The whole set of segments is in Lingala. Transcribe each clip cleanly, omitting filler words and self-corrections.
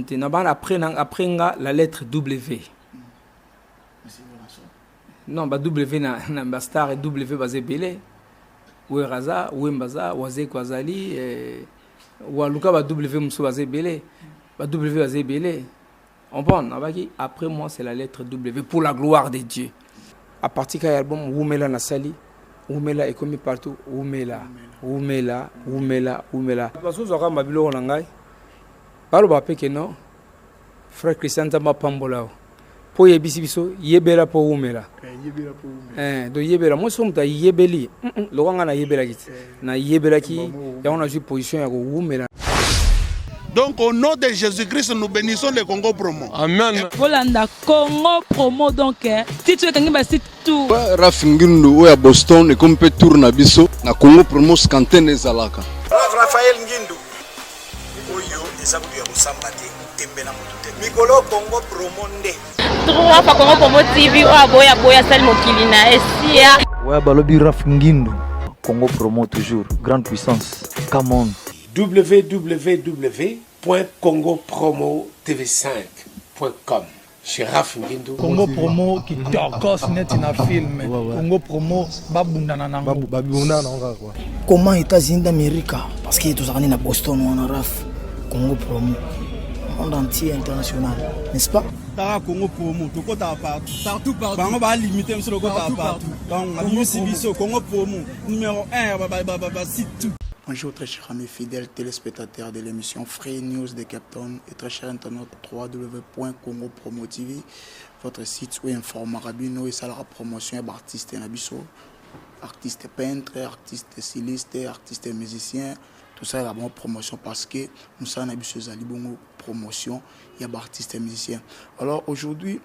monté. Après la lettre W. Non, W na star et W basé belé. Ou raza, ou mbaza, wazé kwazali, ou aluka ba W musu basé belé. Ba W basé belé. On prend, après moi c'est la lettre W pour la gloire de Dieu. À partir de l'album Oumela Nasali, Oumela est commis partout, Oumela. Parce que vous avez ma bilo nangai. Parle pas que non. Frère Christian Tamba Pambola. Po yebisi biso yebela po Oumela. Do yebela moi som ta yebeli. Lo nga na yebela kit. Na yebela ki ya on a joué position ya Oumela. Donc au nom de Jésus-Christ, nous bénissons le Congo Promo. Amen. Volanda Congo Promo donc si tu es kangi basi tout. Rafingindu oya Boston et comme peut tourner biso na Congo Promo skantene zalaka. Raphaël Ngindu. Oyo esabu ya busambate tembela mutute. Mikolo Congo Promo nde. Trois fois Congo Promo TV oya boya sal mokili na esia. Oya balobi Rafingindu. Congo Promo toujours grande puissance. Come on. www.congopromotv5.com. Chez Raf Ngindu. Congo Promo qui torcos net in a film. Congo Promo babundana nango. Babundana nango quoi. Comment États-Unis d'Amérique parce que tous années à Boston ou en Raf. Congo Promo. Monde entier international, n'est-ce pas? Congo Promo, tout partout. On va limiter sur le partout. Donc, on Congo Promo numéro 1, c'est tout. Bonjour très chers amis fidèles téléspectateurs de l'émission Free News de Captain et très chers internautes www.congopromo.tv, votre site où informera bino et ça la promotion d'artistes nabiso, artistes peintres, artistes stylistes, artistes musiciens, tout ça est la bonne promotion parce que nous sommes nabiso zalibongo promotion, il y a artistes et musiciens. Alors aujourd'hui,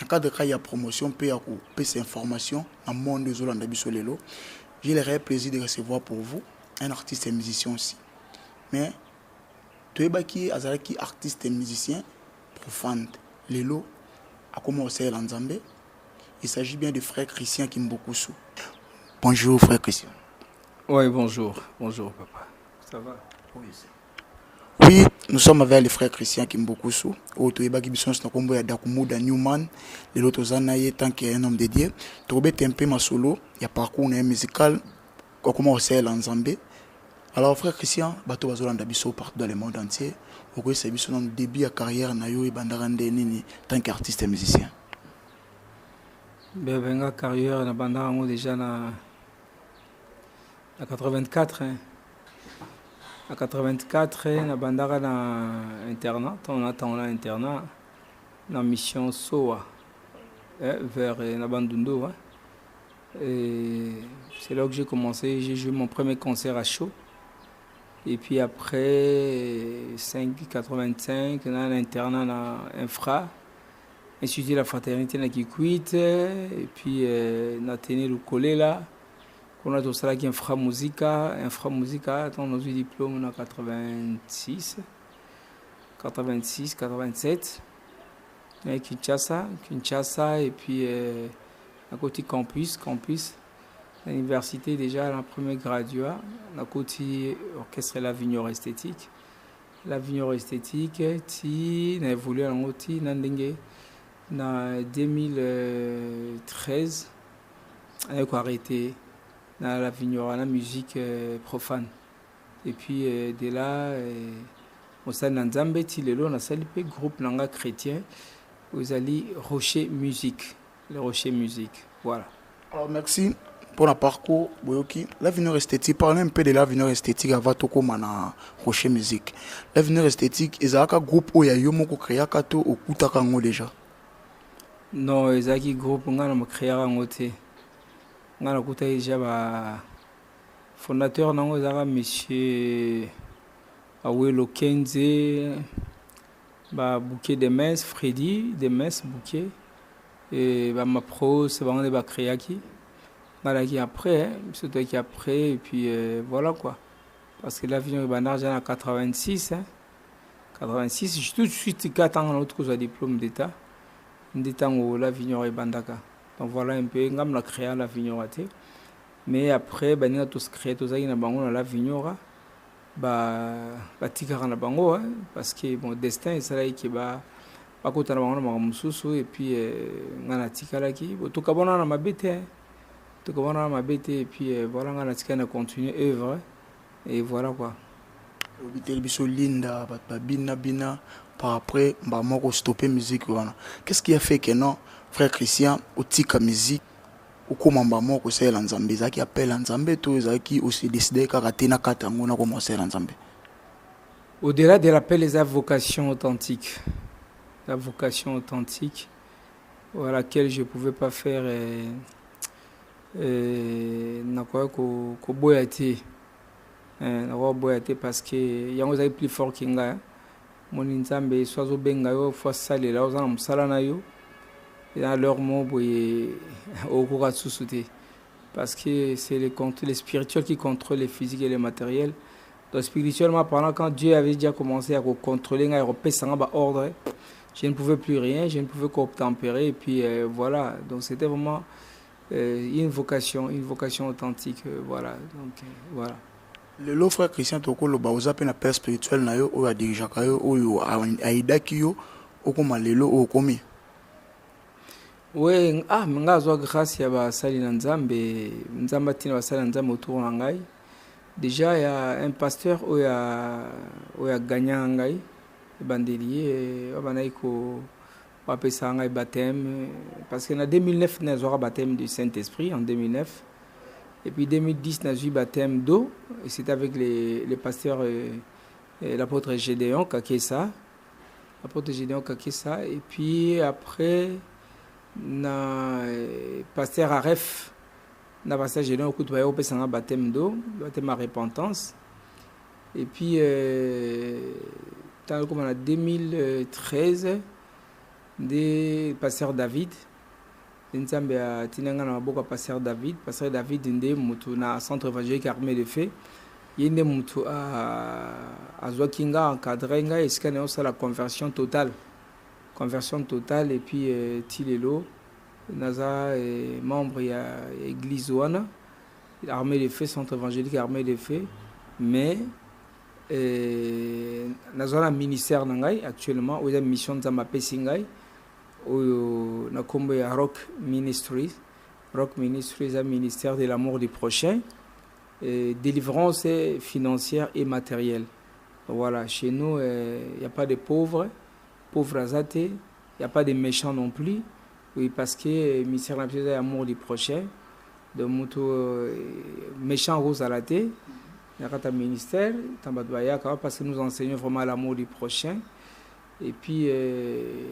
en cas de cas il y a promotion, peut y ces informations dans le monde de Zola nabiso lelo. J'ai le réel plaisir de recevoir pour vous un artiste et musicien aussi. Mais tu es qui artiste et musicien profane. Lelo a commencé l'Anzambé. Il s'agit bien de frère Christian Kimbokusu. Bonjour frère Christian. Oui, bonjour. Bonjour papa. Ça va? Oui, nous sommes avec le frère Christian Kimbokusu. Tu es Newman. L'autre tant qu'un homme de Dieu. Tu es un peu ma solo. Il y a parcours musical. Comment on sait l'Anzambé. Alors frère Christian, bato bazolanda biso partout dans le monde entier. Pourquoi c'est biso dans début de carrière na yo bandarande nini tant qu'artiste et musicien. Benga carrière na bandarango déjà na 84 hein. À 84 na bandara na internat, on attend là internat na mission Soa vers na Bandundu hein. Et c'est là que j'ai commencé, j'ai joué mon premier concert à chaud. Et puis après 85, on a un internat dans Infra, Institut de la Fraternité dans Kikwit, et puis on a tenu le collé là. On a tout ça qui Infra Musica, on a eu le diplôme en 86, 87, et Kinshasa, et puis à côté campus. L'université déjà, la première graduat, la côté orchestre L'Avignon esthétique. L'Avignon esthétique, qui a évolué en côté en 2013. On a arrêté dans l'Avignon, la musique profane. Et puis de là, on s'est dans Zambéti, on a salué le groupe chrétien, vous allez Rocher Musique. Le Rocher Musique, voilà. Alors merci. Pour le parcours, l'avenir esthétique, parlez un peu de l'avenir esthétique avant tout comme na Rocher Musique. L'avenir esthétique, ils ont un groupe où il y a eu beaucoup créé kato au Koutakango déjà. Non, ils ont un groupe où on a créé un côté. On a déjà le fondateur nango zara monsieur Awelo Kenze, ba Bouquet de Metz, Freddy de Metz Bouquet et ba ma pro c'est vraiment des créé qui. Voilà qui après, c'est toi qui après, et puis voilà quoi. Parce que l'avion est bandage en 86. Hein. 86, je suis tout de suite 4 ans l'autre que j'ai diplôme d'État. D'État où l'avion est bandaka. Donc voilà un peu, on a créé l'avion raté. Mais après, on a tous créé tout ça, on a l'avion. batikaka na bango parce que bon destin esalaki bakotana bango na makambo mosusu et puis nga natikalaki tokabona na mabe te et puis voilà nga natikali na continuer œuvre et voilà quoi. Obiteli biso linda bina par après moko stopper musique wana. Qu'est-ce qui a fait que non frère Christian otika musique okoma moko sela nzambe zaki appelle nzambe to zaki aussi décider kaka na kata ngona ko mosela nzambe? Au-delà de l'appel, les vocations authentiques. La vocation authentique, à laquelle je ne pouvais pas faire parce que il y a plus fort que moi. Mon nzambe soit au bengayo, fois salé là, aux âmes salanayo, et dans leur mot au koratsusute. Parce que c'est les spirituels qui contrôlent les physiques et les matériels. Donc spirituellement parlant, quand Dieu avait déjà commencé à contrôler, à ordre, je ne pouvais plus rien, je ne pouvais qu'obtempérer. Et puis voilà, donc c'était vraiment une vocation authentique. Voilà, donc voilà. Le frère Christian Tokolo baoza pe na père spirituel na yo o ya dirijaka yo o aidaki yo okoma lelo o komi. Oui, nga zo grâce ya ba sali na nzamba tina ba sali na nzamba autour na ngai. Déjà il y a un pasteur o ya gagné ngai bandelier abanaiko apesa ngai baptême parce que en 2009 na zo baptême du Saint-Esprit en 2009. Et puis 2010, on a eu baptême d'eau. Et c'était avec les pasteurs, l'apôtre Gédéon Kakessa. Et puis après, le pasteur Aref, le pasteur Gédéon, on a baptême d'eau, baptême à repentance. Et puis, en 2013, le pasteur David. Nzambe a tinanga na boka pasteur David nde mutu na centre évangélique Armée de Feu yende mutu a zokinga encadré nga esika na la conversion totale et puis tilelo naza membre ya église wana Armée de Feu, centre évangélique Armée de Feu, mais naza na ministère na ngai actuellement ou la mission nzamba pesi ngai au Nakombo ya Rock Ministries, un ministère de l'amour du prochain, délivrance financière et matérielle. Voilà, chez nous, il n'y a pas de pauvres azaté, il n'y a pas de méchants non plus, oui, parce que le ministère de l'amour du prochain, de moto méchant rose à la tête, il y a un ministère, parce que nous enseignons vraiment l'amour du prochain. Et puis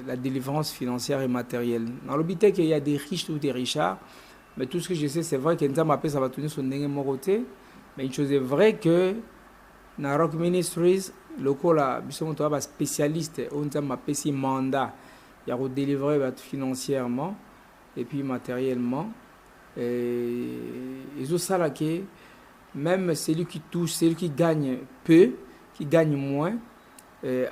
la délivrance financière et matérielle. Dans l'obité qu'il y a des riches ou des richards, mais tout ce que je sais, c'est vrai que Nzamba ça va tourner sur le côté. Mais une chose est vraie que dans Rock Ministries, le coup là, un spécialiste, Nzamba un mandat, il y a délivrer financièrement et puis matériellement. Et ça là que même celui qui touche, celui qui gagne peu, qui gagne moins,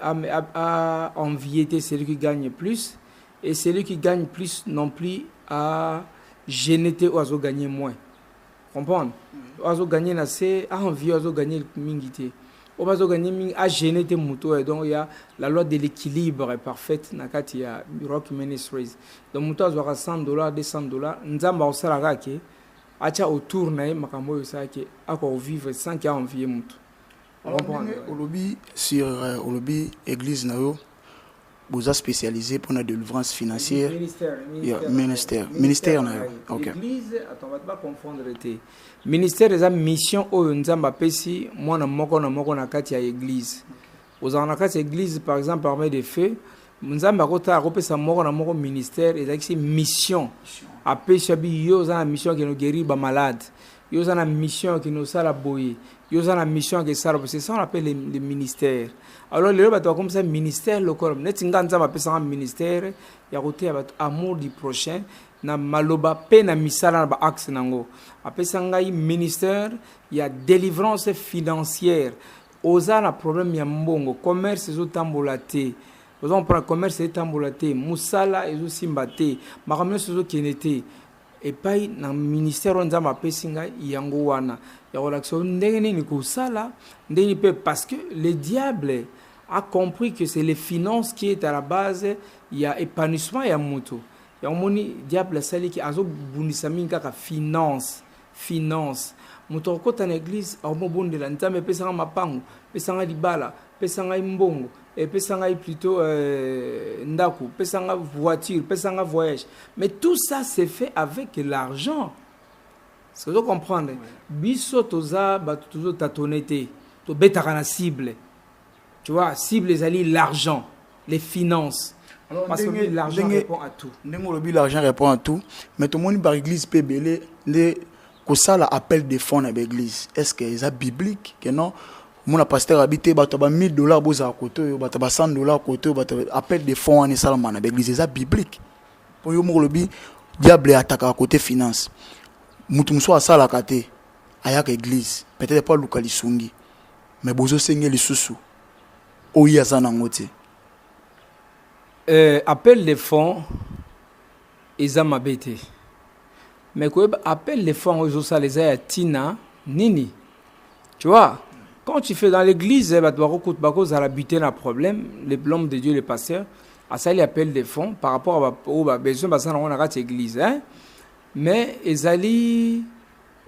à envier celui qui gagne plus, et celui qui gagne plus non plus à gêner ou à gagner moins. Comprendre? À gagner assez, à envier à gagner mingité. On va gagner à gêner tes moutons. Donc il y a la loi de l'équilibre parfaite dans le Rock Ministries. Donc mouton aura $100, $200. Nzamba au salaire qui acha autour na makambo ça qui à quoi vivre sans qu'il envier mouton. Olobi sur Olobi église nayo vous a spécialisé pour la délivrance financière ministère nayo. OK. Église, attends, on va pas confondre les ministère des mission au nzamba pesi moi na moko na kati ya église. Aux en kati église par exemple Armée de Feu, nzamba kota repesa moko na moko ministère et c'est mission. Après chabi yo za mission qui nous guérit ba malade. Yo za mission qui nous sala boyer. Yo za mission qui sala c'est ça on appelle les ministères. Alors les bato comme ça ministère local net nganza ba pesa ministère ya côté amour du prochain na maloba pe na misala na ba axe nango. Apesa ngai ministère ya délivrance financière. Oza na problème ya mbongo commerce zo tambolaté. Vous on prend commerce et tambolaté, musala ezo simbate, makamyo zo kenete. Et puis dans ministère on nzamba pesinga yango wana ya relaxation ndenge nini kosala ndenge pe parce que le diable a compris que c'est les finances qui est à la base il y a épanouissement ya moto ya moni diable sali ki azo bundisa mingi ka finance moto okota na église au mobondela nzambe pesanga mapango pesanga libala pesanga mbongo et pesanga plutôt ndaku pesanga voiture pesanga voyage mais tout ça c'est fait avec l'argent. C'est de comprendre. Biso toza ba toujours tatonete to betaka na cible. Tu vois, cible les alliés l'argent, les finances. Parce que l'argent répond à tout. L'argent répond à tout, mais tout le monde par église peut belé les ça appel des fonds dans l'église. Est-ce que c'est biblique que non? Mon pasteur habité ba $1,000 boza côté ba $100 côté ba appel des fonds en salement dans l'église, c'est biblique. Pour yo mo lobi diable attaque à côté finance. Mutumso asala kate ayaka église peut-être pas lukali sungi mais bozo sengeli susu oyi azana ngote appel les fonds eza mabete mais quoi appel les fonds ozo ça les a tina nini tu vois quand tu fais dans l'église ba doit recoute ba cause à la buter un problème l'homme de Dieu le pasteur à ça il appelle des fonds par rapport à au besoin ba ça on a raté église hein. Mais ezali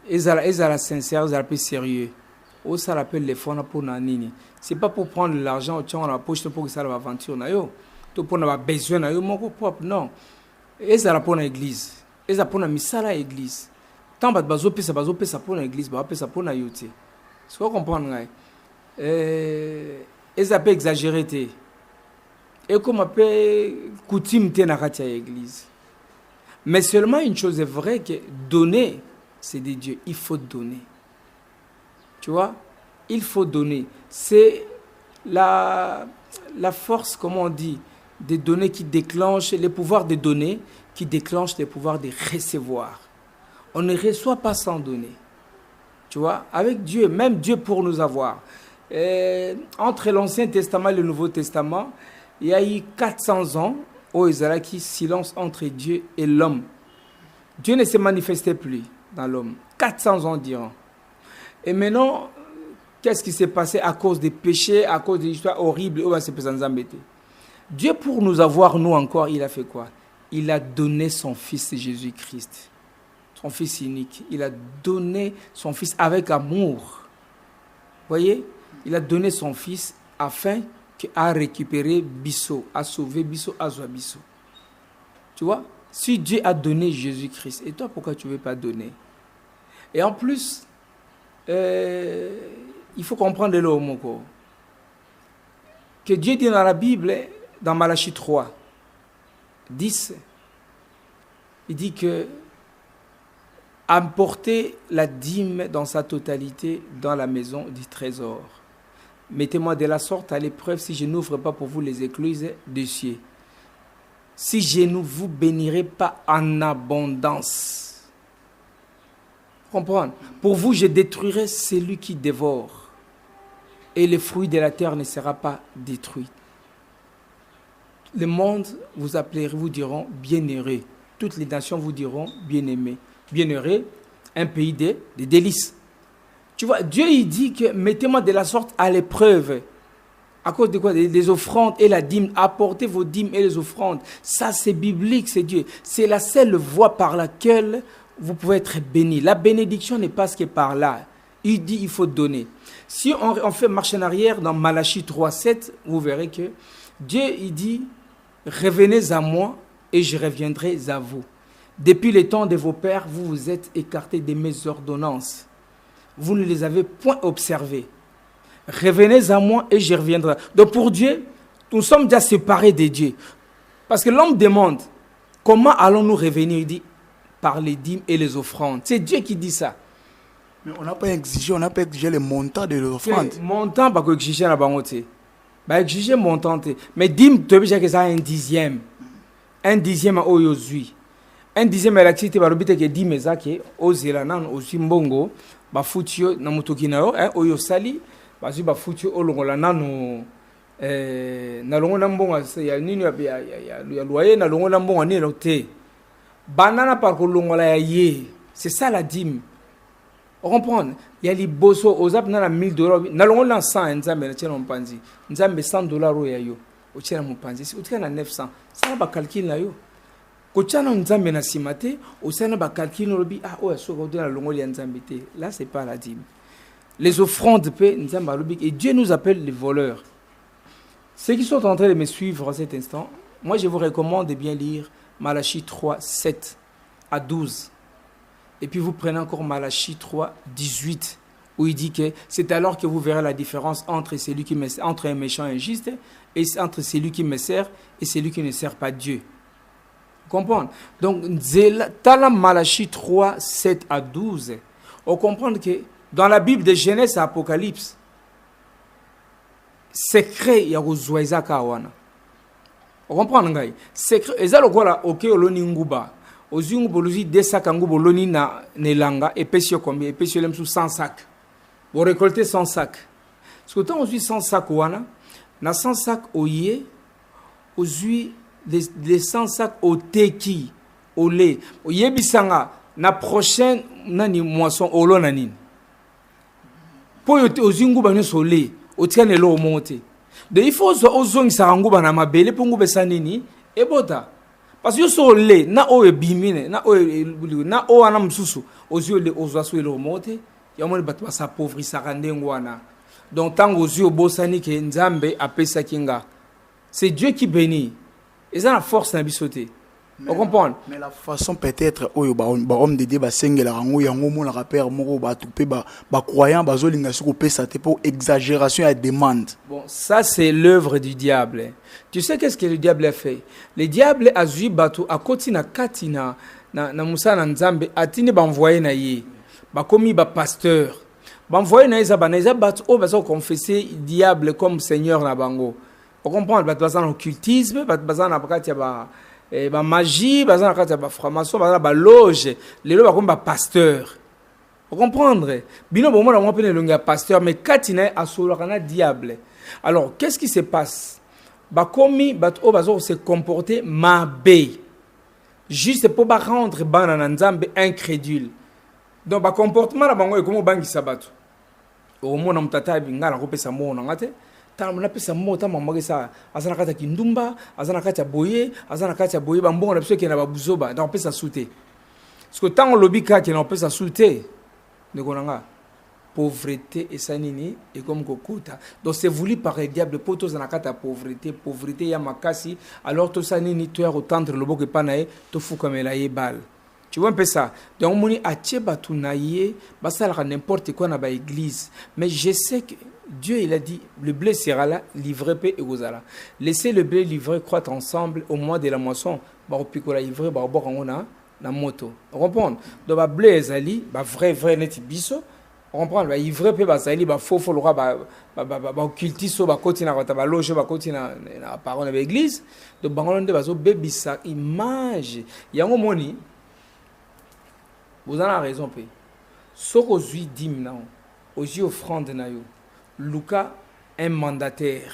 sincère, ezala peu sérieux. Au ça l'appelle les fonds pour nanini. C'est pas pour prendre l'argent au tient dans la poche pour que ça va aventure na yo. To pour na besoin na yo moko propre non. Ezala pour na église. Ezala pour na misala église. Tant bazo pesa pour na église, ba pesa pour na yo te. Tu comprendre ngai. Ezala peu exagéré te. Et comme peu coutume te na katia église. Mais seulement une chose est vraie, que donner, c'est de Dieu. Il faut donner. Tu vois? Il faut donner. C'est la force, comme on dit, de donner qui déclenche, le pouvoir de donner qui déclenche le pouvoir de recevoir. On ne reçoit pas sans donner. Tu vois? Avec Dieu, même Dieu pour nous avoir. Entre l'Ancien Testament et le Nouveau Testament, il y a eu 400 ans, oh, Israël qui silence entre Dieu et l'homme. Dieu ne se manifestait plus dans l'homme. 400 ans diront. Et maintenant, qu'est-ce qui s'est passé à cause des péchés, à cause des histoires horribles? Dieu, pour nous avoir, nous encore, il a fait quoi? Il a donné son Fils Jésus-Christ. Son Fils unique. Il a donné son Fils avec amour. Vous voyez? Il a donné son Fils afin à récupérer Bisso, à sauver Bisso, à sauver Bisso. Tu vois? Si Dieu a donné Jésus-Christ, et toi, pourquoi tu ne veux pas donner? Et en plus, il faut comprendre le mot que Dieu dit dans la Bible, dans Malachie 3, 10, il dit que apportez la dîme dans sa totalité dans la maison du trésor. Mettez-moi de la sorte à l'épreuve si je n'ouvre pas pour vous les écluses des cieux. Si je ne vous bénirai pas en abondance. Comprendre? Pour vous, je détruirai celui qui dévore. Et le fruit de la terre ne sera pas détruit. Le monde vous appellerez, vous diront bienheureux. Toutes les nations vous diront bien-aimés. Bienheureux, un pays de délices. Tu vois, Dieu il dit que mettez-moi de la sorte à l'épreuve. À cause de quoi? Des offrandes et la dîme. Apportez vos dîmes et les offrandes. Ça, c'est biblique, c'est Dieu. C'est la seule voie par laquelle vous pouvez être béni. La bénédiction n'est pas ce qui est par là. Il dit il faut donner. Si on fait marche en arrière dans Malachie 3:7, vous verrez que Dieu il dit revenez à moi et je reviendrai à vous. Depuis le temps de vos pères, vous vous êtes écartés de mes ordonnances. Vous ne les avez point observés. Revenez à moi et je reviendrai. Donc pour Dieu, nous sommes déjà séparés de Dieu. Parce que l'homme demande, comment allons-nous revenir? Il dit, par les dîmes et les offrandes. C'est Dieu qui dit ça. Mais on n'a pas exigé le montant de l'offrande. Montant, pas exiger la banque. Bah exiger montant. Mais dîme, tu veux que ça un dixième. Un dixième à Oyozui. Un dixième à l'activité, bah l'obité que dîme ezake, Ozelanan, Ozimbongo, bah foutio, namutokinao, Oyo sali. Bazi ba futi olongola nano na longo na mbonga ya nini ya loyer na longo na mbonga ni loté banana par ko longola ya ye c'est ça la dîme On comprend. Il y a les bossos aux ap na $1000. Na longo na 100 nzambe na tshela mpanzi. Nzambe $100 o ya yo. O tshela mpanzi. Si utika na 900. Ça ba calcul na yo. Ko tshana nzambe na simate, o sana ba calcul no lobi ah o ya so ko na longo ya nzambe te. Là c'est pas la dîme. Les offrandes paix nzambe lobi et Dieu nous appelle les voleurs. Ceux qui sont en train de me suivre à cet instant, moi je vous recommande de bien lire Malachie 3, 7 à 12. Et puis vous prenez encore Malachie 3, 18, où il dit que c'est alors que vous verrez la différence entre entre un méchant et un juste, et entre celui qui me sert et celui qui ne sert pas Dieu. Vous comprenez? Donc, dans la Malachie 3, 7 à 12, on comprend que dans la Bible de Genèse à Apocalypse, secret, il y a Rozoïza Kawana. Vous comprenez? Secret, et ça, ok, oloni nguba. Ozi ngubolozi 2 sacs nguboloni na nelanga, épaisseur combien? Épaisseur l'aime sous 100 sacs. Vous récoltez 100 sacs. Parce que quand on suit 100 sacs, wana, na 100 sacs au yé, ozi les 100 sacs au teki, au lait. Au yé bisanga, na prochaine, nani moisson, au lo nanine. Pour ozi nguba ni so lait, au tienne l'eau monte. De il faut ozong sa nguba na mabele, pour ngube sanini, et bota. Parce que so le na o e bimine na o ana msusu ozio le ozwaso le remonte ya moni batu ba sa pauvri sa randengwana donc tango ozio bosani ke nzambe apesa kinga c'est Dieu qui bénit et ça la force na bisoté on comprend mais la façon peut-être oyo ba homme de Dieu ba sengela rango yango mona rapper moko ba tupe ba croyant bazolinga soko pesa te pour exagération et demande. Bon, ça c'est l'œuvre du diable. Tu sais qu'est-ce que le diable a fait? Le diable a zui batu a koti na katina na musa na nzambe atini ba envoyer na ye. Ba komi ba pasteur. Ba envoyer na eza batu o bazo confesser diable comme seigneur na bango. On comprend batu bazana occultisme, batu bazana bakati ba ba magie, bazana bakati ba franc-maçon, bazana ba loge, lelo ba comme ba pasteur. Vous comprendre? Bino bon moi pene longa pasteur mais katina a solo kana diable. Alors, qu'est-ce qui se passe? Bakomi bato bazo se comporter mabe. Juste pour pas rendre bana nzambe incrédule. Donc ba comportement na bango comme bangi sabato. Au mona mtata bingala ko pesa mona ngate. Ta mona pesa mota mamake sa azana kata kindumba, azana kata boye ba mbongo na biso ke na babuzoba, donc pesa souté. Parce que tant on lobby ka ke na pesa souté. Ne konanga. Pauvreté et sanini et comme kokota. Donc c'est voulu par le diable pour tous en akata pauvreté ya makasi alors tout sanini tu as autant de lobo que panae to fou comme la bal. Tu vois un peu ça. Donc moni atie batunaye basa la n'importe quoi na ba église mais je sais que Dieu il a dit le blé sera là livré pe et gozala. Laissez le blé livré croître ensemble au mois de la moisson ba opikola livré ba bokangona na moto. On comprend. Donc ba blé ezali ba vrai net biso. On comprend, bah ivre pe bazali ba faux le roi ba occultiso ba kotina ba loge ba kotina na parole de l'église de bangonde bazo bebisa image yango moni vous en avez raison pe soko zui dim na ozi offrande na yo Luka un mandataire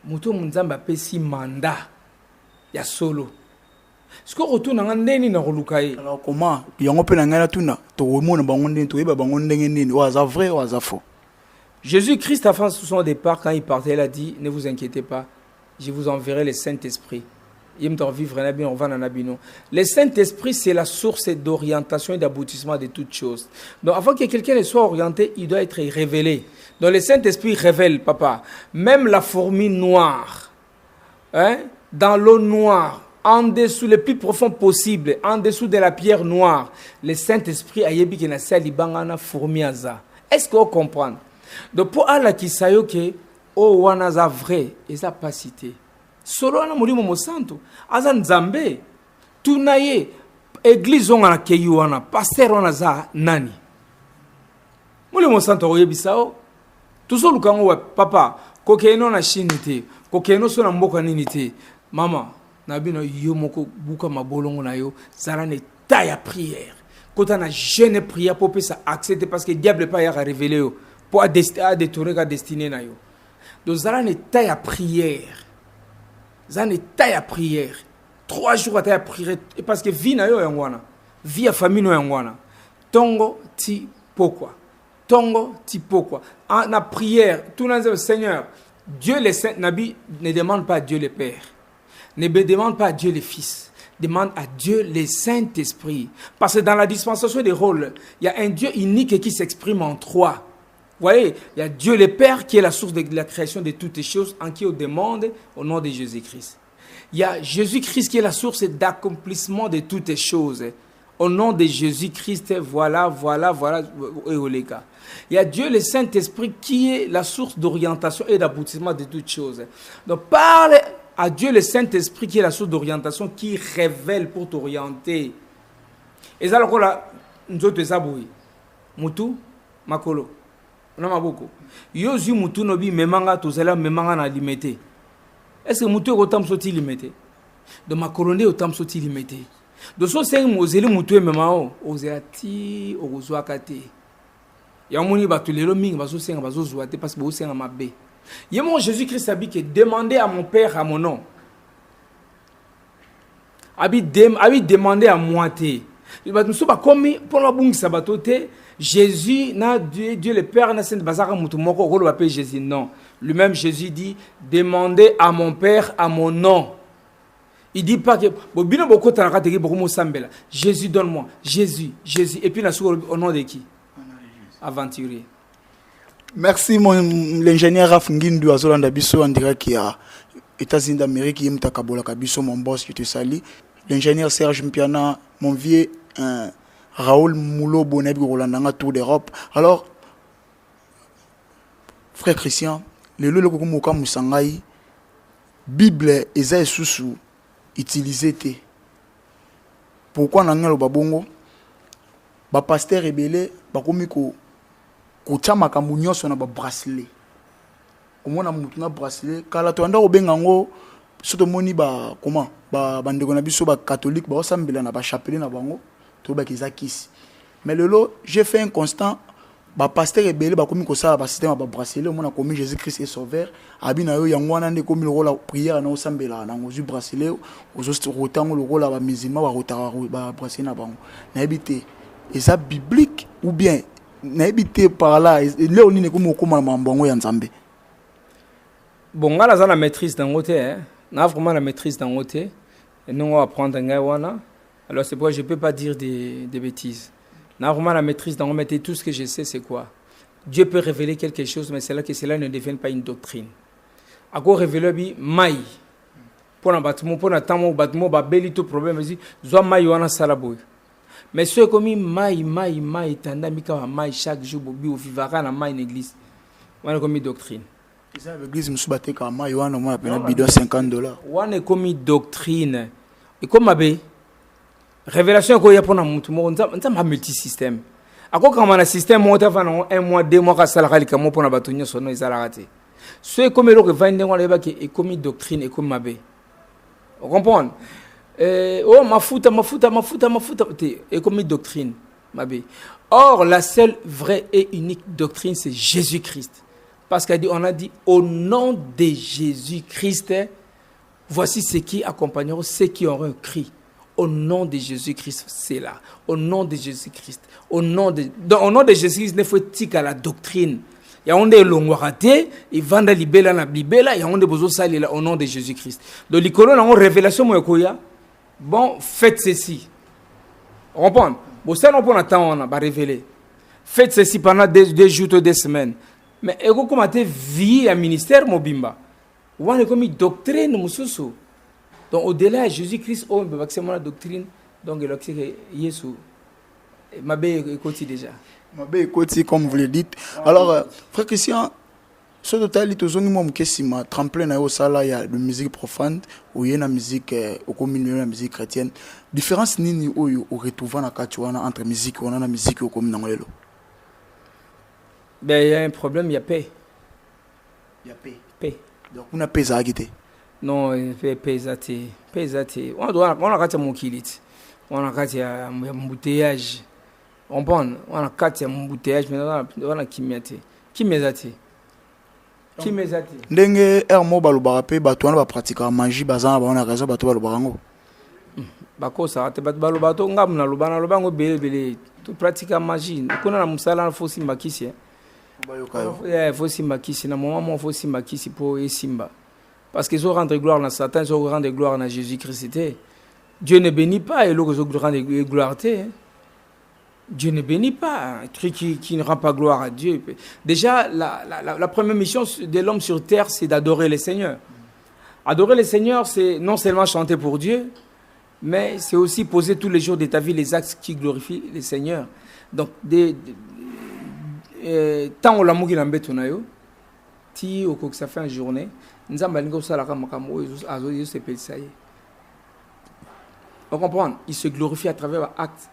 muto munzamba pesi mandat ya solo. Ce qu'on retourne en ndeni na rolukaye. Alors comment? Yango pe na ngana tuna to mona bango ndeni to yeba bango ndenge nini o aza vrai o aza faux. Jésus-Christ avant son départ quand il partait il a dit ne vous inquiétez pas, je vous enverrai le Saint-Esprit. Le Saint-Esprit c'est la source d'orientation et d'aboutissement de toutes choses. Donc avant que quelqu'un soit orienté, il doit être révélé. Donc le Saint-Esprit révèle papa, même la fourmi noire hein, dans l'eau noire en dessous le plus profond possible, en dessous de la pierre noire, le Saint-Esprit a yebi ki na sali bangana fourmi aza. Est-ce que vous comprenez? Donc pour Allah qui sayo que o wana za vrai, et ça pas cité. Solo na mulimo mo santo, aza nzambe. Tunaye église on na keyi wana, pasteur on za nani? Mulimo santo o yebisao. Tuso lukango wa papa, kokeno na shinite, kokeno so na mboka nini te. Mama Nabino yo moko buka mabolongo na yo sara ne taille prière. Quand on a jeune prière pour que ça accepter parce que le diable pas y a révélé yo pour à détourner la destinée na yo. Donc sara ne taille prière. Ça ne taille prière. 3 jours à prière parce que vie na yo yangwana. Vie à famille no yangwana. Tongo ti pourquoi Tongo, ti pourquoi en la prière, tout le Seigneur, Dieu le Saint Nabi ne demande pas à Dieu le Père, ne demande pas à Dieu le Fils, demande à Dieu le Saint-Esprit. Parce que dans la dispensation des rôles, il y a un Dieu unique qui s'exprime en trois. Vous voyez, il y a Dieu le Père qui est la source de la création de toutes les choses, en qui on demande au nom de Jésus-Christ. Il y a Jésus-Christ qui est la source d'accomplissement de toutes les choses. Au nom de Jésus-Christ, voilà, les gars. Il y a Dieu le Saint-Esprit qui est la source d'orientation et d'aboutissement de toutes choses. Donc parle à Dieu le Saint-Esprit qui est la source d'orientation, qui révèle pour t'orienter. Et ça, là, nous autres, ça, oui. Moutou, Makolo. On a beaucoup. Yozu Moutou, Nobi, Memanga, tout cela, Memanga, n'a limité. Est-ce que Moutou est autant sauté limité? De Makolo, est autant sauté limité. De ce que Moselle Moutou et Memao, Ozerati, Ozoakate. Il y a un monde qui va tout le long, parce que vous êtes ma bé. Il y a mon Jésus-Christ qui demandé à mon Père, à mon nom. Abi demandé à moi. Jésus, Dieu le Père, Jésus, non. Lui-même, Jésus dit, demandez à mon Père, à mon nom. Il dit pas que Jésus donne-moi, Jésus. Et puis au nom de qui? Aventurier. Merci l'ingénieur Raf Ngindu Azolanda Bisso en direct qui a États-Unis d'Amérique, qui est Kabola Kabiso, mon boss qui te salue. L'ingénieur Serge Mpiana, mon vieux Raoul Moulo Bonnet Rolandanga Tour d'Europe. Alors, frère Christian, le lolo Komuka Musangai, Bible Esaïe Soussou, utilisé. Pourquoi n'anga le babongo? Ba pasteur rebelle, ba komiko kochama kamunyo sona ba bracelet. Omona mutu na bracelet, kala to anda obengango soto moni ba comment ba bandeko na biso ba catholique ba osambela na ba chapelet na bango to ba kizakisi. Mais lelo, j'ai fait un constant ba pasteur rebelle ba komiko sala ba système ba bracelet, omona komi Jésus-Christ est sauveur, abina yo yangwana nde komi le rôle prière na osambela na ngozu bracelet, ozo rotango le rôle ba musulman ba rotara ba bracelet na bango. Na ebité et ça biblique ou bien n'habité par là là on est comme mambongo ya nzambe. Bon là la maîtrise d'un côté hein, na vraiment la maîtrise d'un côté et nous on va apprendre ngawana. Alors c'est pourquoi je peux pas dire des bêtises. Na vraiment la maîtrise d'un côté, tout ce que je sais c'est quoi? Dieu peut révéler quelque chose mais c'est là que cela ne devienne pas une doctrine. À quoi révéler bi mai pour un bâtiment pour un temps bâtiment ba beli tout problème ici zo mai wana salaboy. Mais ceux comme mai tanda mika mai chaque jour bobi au vivara na mai l'église. Wana comme doctrine. Ça l'église me soubaté ka mai wana moi appelle bidon $50. Wana comme doctrine. Et comme abe révélation ko ya pona mutu mo nza multi système. Ako kama na système mo ta fana 1 mois 2 mois ka sala kali kamo pona batunyo sono izala rate. Ceux comme le revendre ngwa ba ke comme doctrine et comme abe. Vous comprenez? Oh mafuta et comme une doctrine or la seule vraie et unique doctrine c'est Jésus-Christ parce qu'on a dit au nom de Jésus-Christ voici ce qui accompagneront ceux qui auront un cri au nom de Jésus-Christ c'est là au nom de Jésus-Christ au nom de Jésus-Christ ne faut tika la doctrine il y a on des longwarate et vanda libela na libela il y a on des besoin sali au nom de Jésus-Christ donc l'icône en révélation moyakoya. Bon, faites ceci. On comprend? Bon, ça, on prend le temps, on va révéler. Faites ceci pendant des jours ou des semaines. Mais, comment tu vis un ministère, Mobimba? Ou on est comme une doctrine, Moussoussou. Donc, au-delà, Jésus-Christ, on peut accéder à la doctrine. Donc, il y a Jésus. Ma belle écoute déjà. Ma belle écoute, comme vous le dites. Alors, frère Christian, ce total, il y a un tremplin au sala, il y a de musique profane, ou il y a une musique au commun, la musique chrétienne. Différence nini ou retrouve na katuana entre musique et la musique au commun dans ben il y a un problème, il y a paix. Il y a paix. Paix. Donc on a paix à quitter. Non, paix zati. On a katia mokilit. On a katia embouteillage. On a katia embouteillage mais on a kimiate. Kimezati. Ndenge ermo balobaka pe bato wana bapratika magie bazana baona raison bato balobaka ngo bakosa te bato baloba to ngamu na loba na loba ngo belebele to pratique magie kuna na musala fo simba kisi fo simba kisi na moment fo simba kisi po e simba parce qu'ils ont rendre gloire à Satan, ils ont rendre gloire à Jésus-Christ. Dieu ne bénit pas et l'autre ils ont rendre gloire. Dieu ne bénit pas un truc qui ne rend pas gloire à Dieu. Déjà la première mission de l'homme sur terre c'est d'adorer le Seigneur. Adorer le Seigneur c'est non seulement chanter pour Dieu, mais c'est aussi poser tous les jours de ta vie les actes qui glorifient le Seigneur. Donc tant on l'a mouillé dans le ti au coq ça fait une journée nzamba lingo sala kama azo se pelsaye. On comprend, il se glorifie à travers l'acte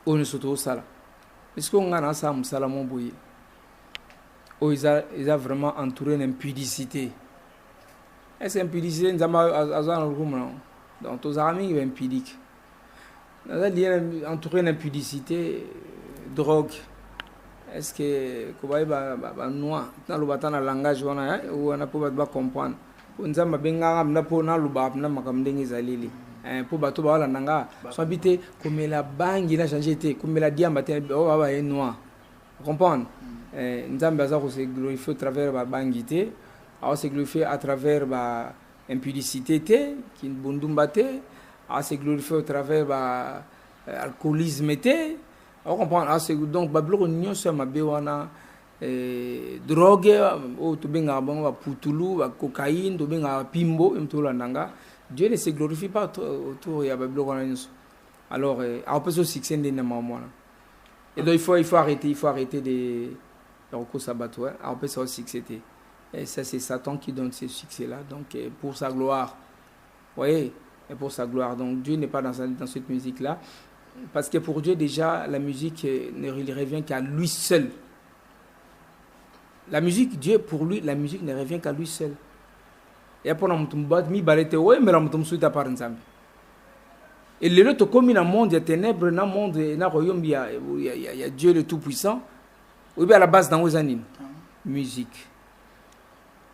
au ne soto sala. Est-ce qu'on a ça musala mon boye? Oh ils a vraiment entouré d'impudicité. Est-ce impudicité nzamba azan room donc tous amis impudiques. Nous entouré d'impudicité, drogue. Est-ce que kobaye ba noa na lobata na langage wana ou na po ba comprendre po nzamba benga na po na luba na makamndenge zalili po bato ba wala nanga so habité comme la bangi na changer té comme la diamba té o baba e noa comprendre nzamba za ko se glorifier à travers ba bangi té a se glorifier à travers ba impudicité té qui bundumba té a se glorifier à travers ba alcoolisme té. On comprend, donc Babylon Union sur ma béwana drogue, ou tout bien à bon, putulu, cocaïne, tout bien à pimbo, et tout l'andanga. Dieu ne se glorifie pas autour de Babylon Union. Alors, on peut se succès d'un moment. Et donc il faut arrêter de recours sabato. On peut se succès. Et ça c'est Satan qui donne ce succès là. Donc pour sa gloire, vous voyez, et pour sa gloire. Donc Dieu n'est pas dans cette musique là. Parce que pour Dieu, déjà, la musique ne revient qu'à lui seul. La musique, Dieu, pour lui, la musique ne revient qu'à lui seul. Et après, on a mis balete, ouais, mais on a suite à part ensemble. Et les autres, comme il y a un monde de ténèbres, dans le monde, dans le royaume, il y a Dieu le Tout-Puissant. Ou bien à la base, dans vos animes. Musique.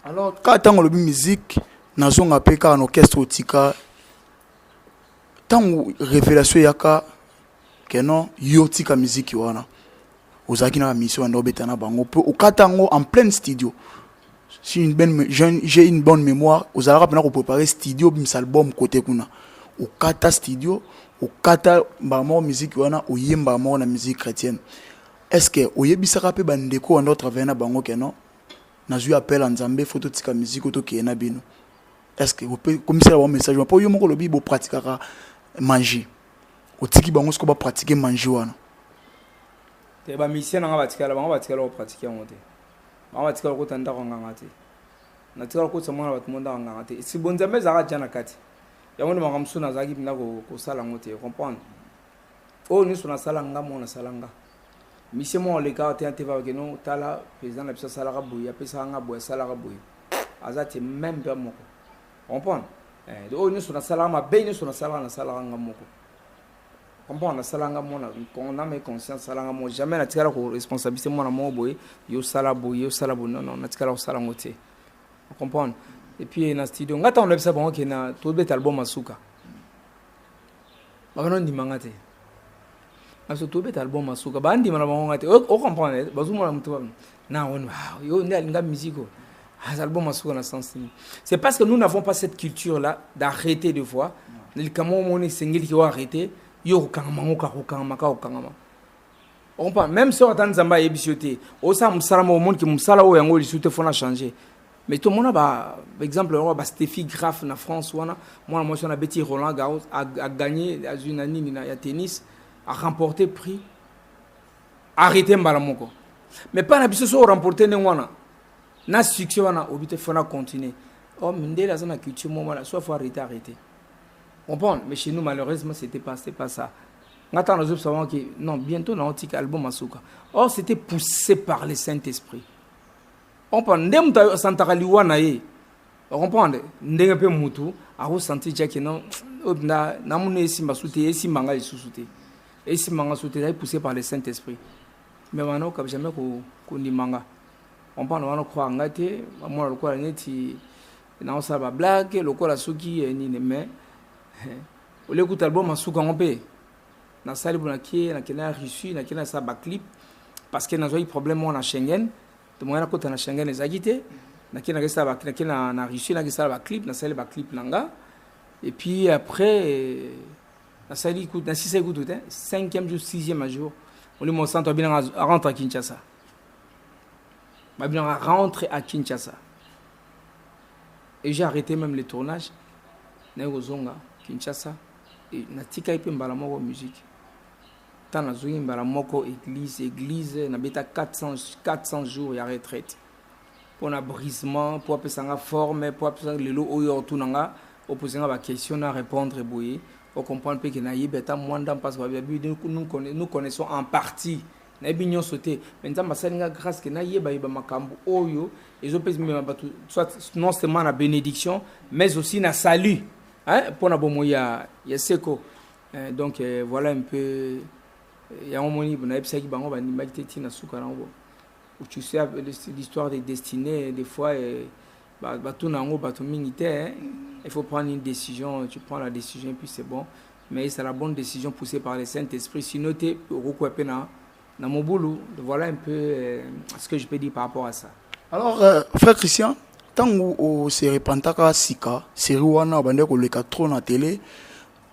Alors, quand on a la musique, on a appelé un orchestre tika. Tant révélation yaka que non yotika musique wana ozaki na mission ndo betana bango pe okatango en plein studio. Si j'ai une bonne mémoire ozalaka pena ko préparer studio bim album côté kuna okata studio okata bamo musique wana oyemba mo na musique chrétienne. Est-ce que oyebisaka pe bandeko ndo travers na bango que non nazui appel en Nzambe photo tika musique to ke na bino. Est-ce que vous pouvez comme ça un message pour yo moko lobi bo pratiquera manger otiki bango sko ba pratiquer manger wana te ba mission nga batikala bango batikala ko pratiquer ngote ba batikala ko tanda ko ngangate na tikala ko tsama ba tumonda ngangate si bonzambe za ga jana kati ya ngone ba ngamsuna za kipina ko sala ngote comprendre o ni suna sala nga mo na sala nga mission mo le ka te va ke no tala président la bisa sala ga buya pesa nga buya sala ga buya azati même pas moko comprendre o ni suna sala ma be ni suna sala na sala nga moko comprendre na sala nga mona on a mes conscience sala nga mo jamais na tikala ko responsabilité mona mo boye yo sala bo non na tikala ko sala ngote comprendre et puis na studio ngata on lebisa bango ke na to bet album masuka bakano ndi mangate aso to bet album masuka bandi mana bango ngate o comprendre bazuma na mtu na on yo nga musique c'est parce que nous n'avons pas cette culture-là d'arrêter de voir. Même si on a Zamba et Bissioté, on sait que Moussala ou Yango, il faut changer. Mais tout le monde a, par exemple, on a Stéphie Graff en France, moi, on a Betty Roland Garros, a gagné à une année à tennis, a remporté prix, arrêté Mbalamoko. Mais pas la Bissioté remporté Nwana. Na succès wana obite fona continuer. Oh mindela zana culture moment là soit faut arrêter. Comprendre mais chez nous malheureusement c'était pas ça. Ngata nous observons que non bientôt na antique album Masuka. Or c'était poussé par le Saint-Esprit. On prend ndem ta santaka liwana ye. On comprend ndenge pe mutu a ressenti que non na mune simba souté simba nga isusute. Et simba nga souté poussé par le Saint-Esprit. Mais maintenant comme jamais ko ndimanga. On parle de quoi ngate moi le quoi neti na on ça va blague le quoi la suki ni mais au lieu écouter l'album en sous-campé. Dans la salle, qui est la Russie, qui est la salle clip, parce qu'il y a un problème en Schengen. De moi, on a Schengen les agité. Qui est la Russie, qui est la salle clip, la salle clip langa. Et puis après, la salle écoute, la 6e écoute, 5e jour, 6e jour, on lui montre que bien rentre à Kinshasa. Bien rentre à Kinshasa. Et j'ai arrêté même les tournages. Zonga, Kinshasa. Et na tika ipe mbala moko musique. Tant na zoui mbala moko église, na beta 400 jours ya retraite. Pour un brisement, pour appeler ça forme, pour appeler ça le lot oyo tunanga, opposer la question à répondre boye. On comprend que na yebeta mwanda parce que nous connaissons en partie. Na bignon sauté. Maintenant basalinga grâce que na yeba makambu oyo, ils ont pèse même soit non seulement la bénédiction, mais aussi na salut. Hein, pour la bonne il y a seko. Donc voilà un peu il y a un moment où on a essayé de bango ba nimagité tina sukarango. Où tu sais l'histoire des destinées des fois bah tout nango ba tout militaire, il faut prendre une décision, tu prends la décision et puis c'est bon. Mais c'est la bonne décision poussée par le Saint-Esprit. Sinon tu recoupé na mon boulot. Voilà un peu ce que je peux dire par rapport à ça. Alors frère Christian, tant où se repentaka sika série wana bande ko le trop na télé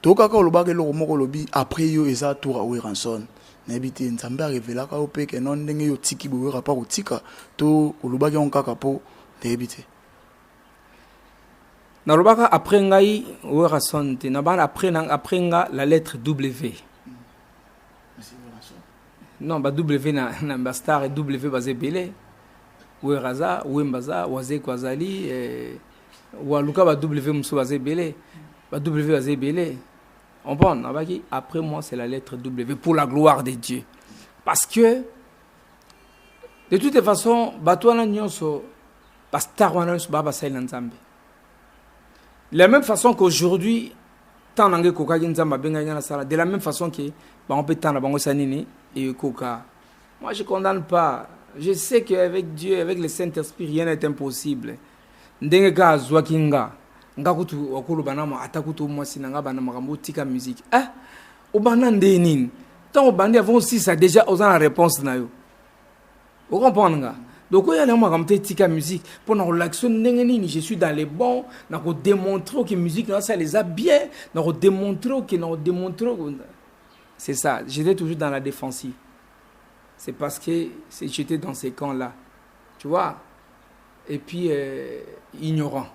to kaka loba ke lo moko lobi après yo eza tour a ranson na bité nzambe a révéla ka opé ke non ndenge yo tiki bo ra pas ko tika to loba ke on kaka po de bité na loba après ngai o ranson te na ba après nga la lettre W. Non ba W na ba star W basé belé. Oueraza, Ouembaza, Ouazé Kwazali, Oualuka va W Moussouazé Belé, va W Azé Belé. On prend, après moi c'est la lettre W pour la gloire de Dieu. Parce que, de toutes les façons, Batouana Nyonso, Bastarwana Baba Saïla Nzambe. De la même façon qu'aujourd'hui, tant d'anglais Koka Nzamba Benga Sala, de la même façon que, on peut tant d'anglais Sanini et Koka. Moi je ne condamne pas. Je sais qu'avec Dieu, avec le Saint-Esprit, rien n'est impossible. Ndenga Zwakinga, Ngakutu Okulu Banama, Atakutu Mwasinanga Banamarambo, Tika musique. Ah, Obanandenin. Tant au bandit avant aussi, ça déjà osant la réponse. Vous comprenez? Donc, il y a des gens qui Tika musique. Pendant l'action, je suis dans les bons, nous démontrons que la musique, ça les a bien. Nous démontrons que c'est ça. J'étais toujours dans la défensive. C'est parce que j'étais dans ces camps-là. Tu vois? Et puis, ignorant.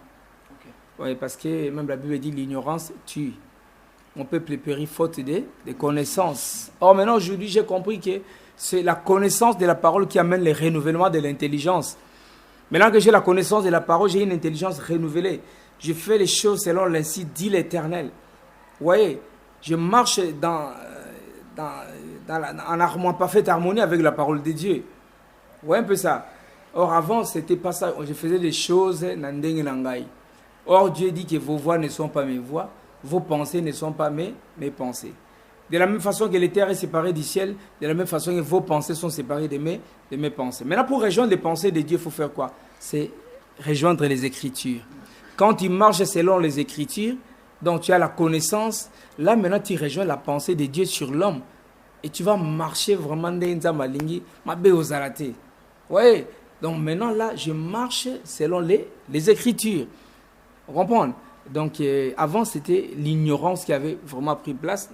Okay. Ouais, parce que même la Bible dit l'ignorance tue. Mon peuple périt faute de connaissances. Or, maintenant, aujourd'hui, j'ai compris que c'est la connaissance de la parole qui amène le renouvellement de l'intelligence. Maintenant que j'ai la connaissance de la parole, j'ai une intelligence renouvelée. Je fais les choses selon l'ainsi dit l'Éternel. Vous voyez? Je marche en parfaite harmonie avec la parole de Dieu. Vous voyez un peu ça. Or avant, c'était pas ça. Je faisais des choses nandeng nangai. Or Dieu dit que vos voix ne sont pas mes voix, vos pensées ne sont pas mes pensées. De la même façon que les terres est séparée du ciel, de la même façon que vos pensées sont séparées de mes pensées. Maintenant, pour rejoindre les pensées de Dieu, il faut faire quoi? C'est rejoindre les Écritures. Quand tu marches selon les Écritures, donc tu as la connaissance, là maintenant tu rejoins la pensée de Dieu sur l'homme. Et tu vas marcher vraiment dans ma ligne, ma béozarate. Oui, donc maintenant là, je marche selon les Écritures. Vous comprenez? Donc avant, c'était l'ignorance qui avait vraiment pris place.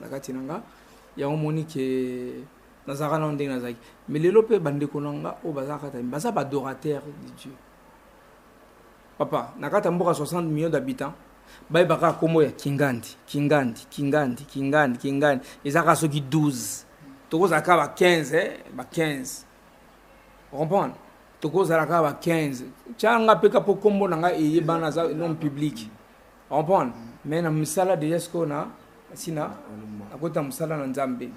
Il y a un moment qui mais les lopes bandekonanga au bazakata, baza adorateur de Dieu. Papa, nakata mboka 60 millions d'habitants. Baye baka komo ya Kingandi. Ezaka soki 12. Toko zaka ba 15, ba 15. Vous comprenez? Toko zaka ba 15. Tchanga peka po kombo nanga eyebana za non public. Vous comprenez? Mais na misala de yesko na sina akota misala na Nzambe.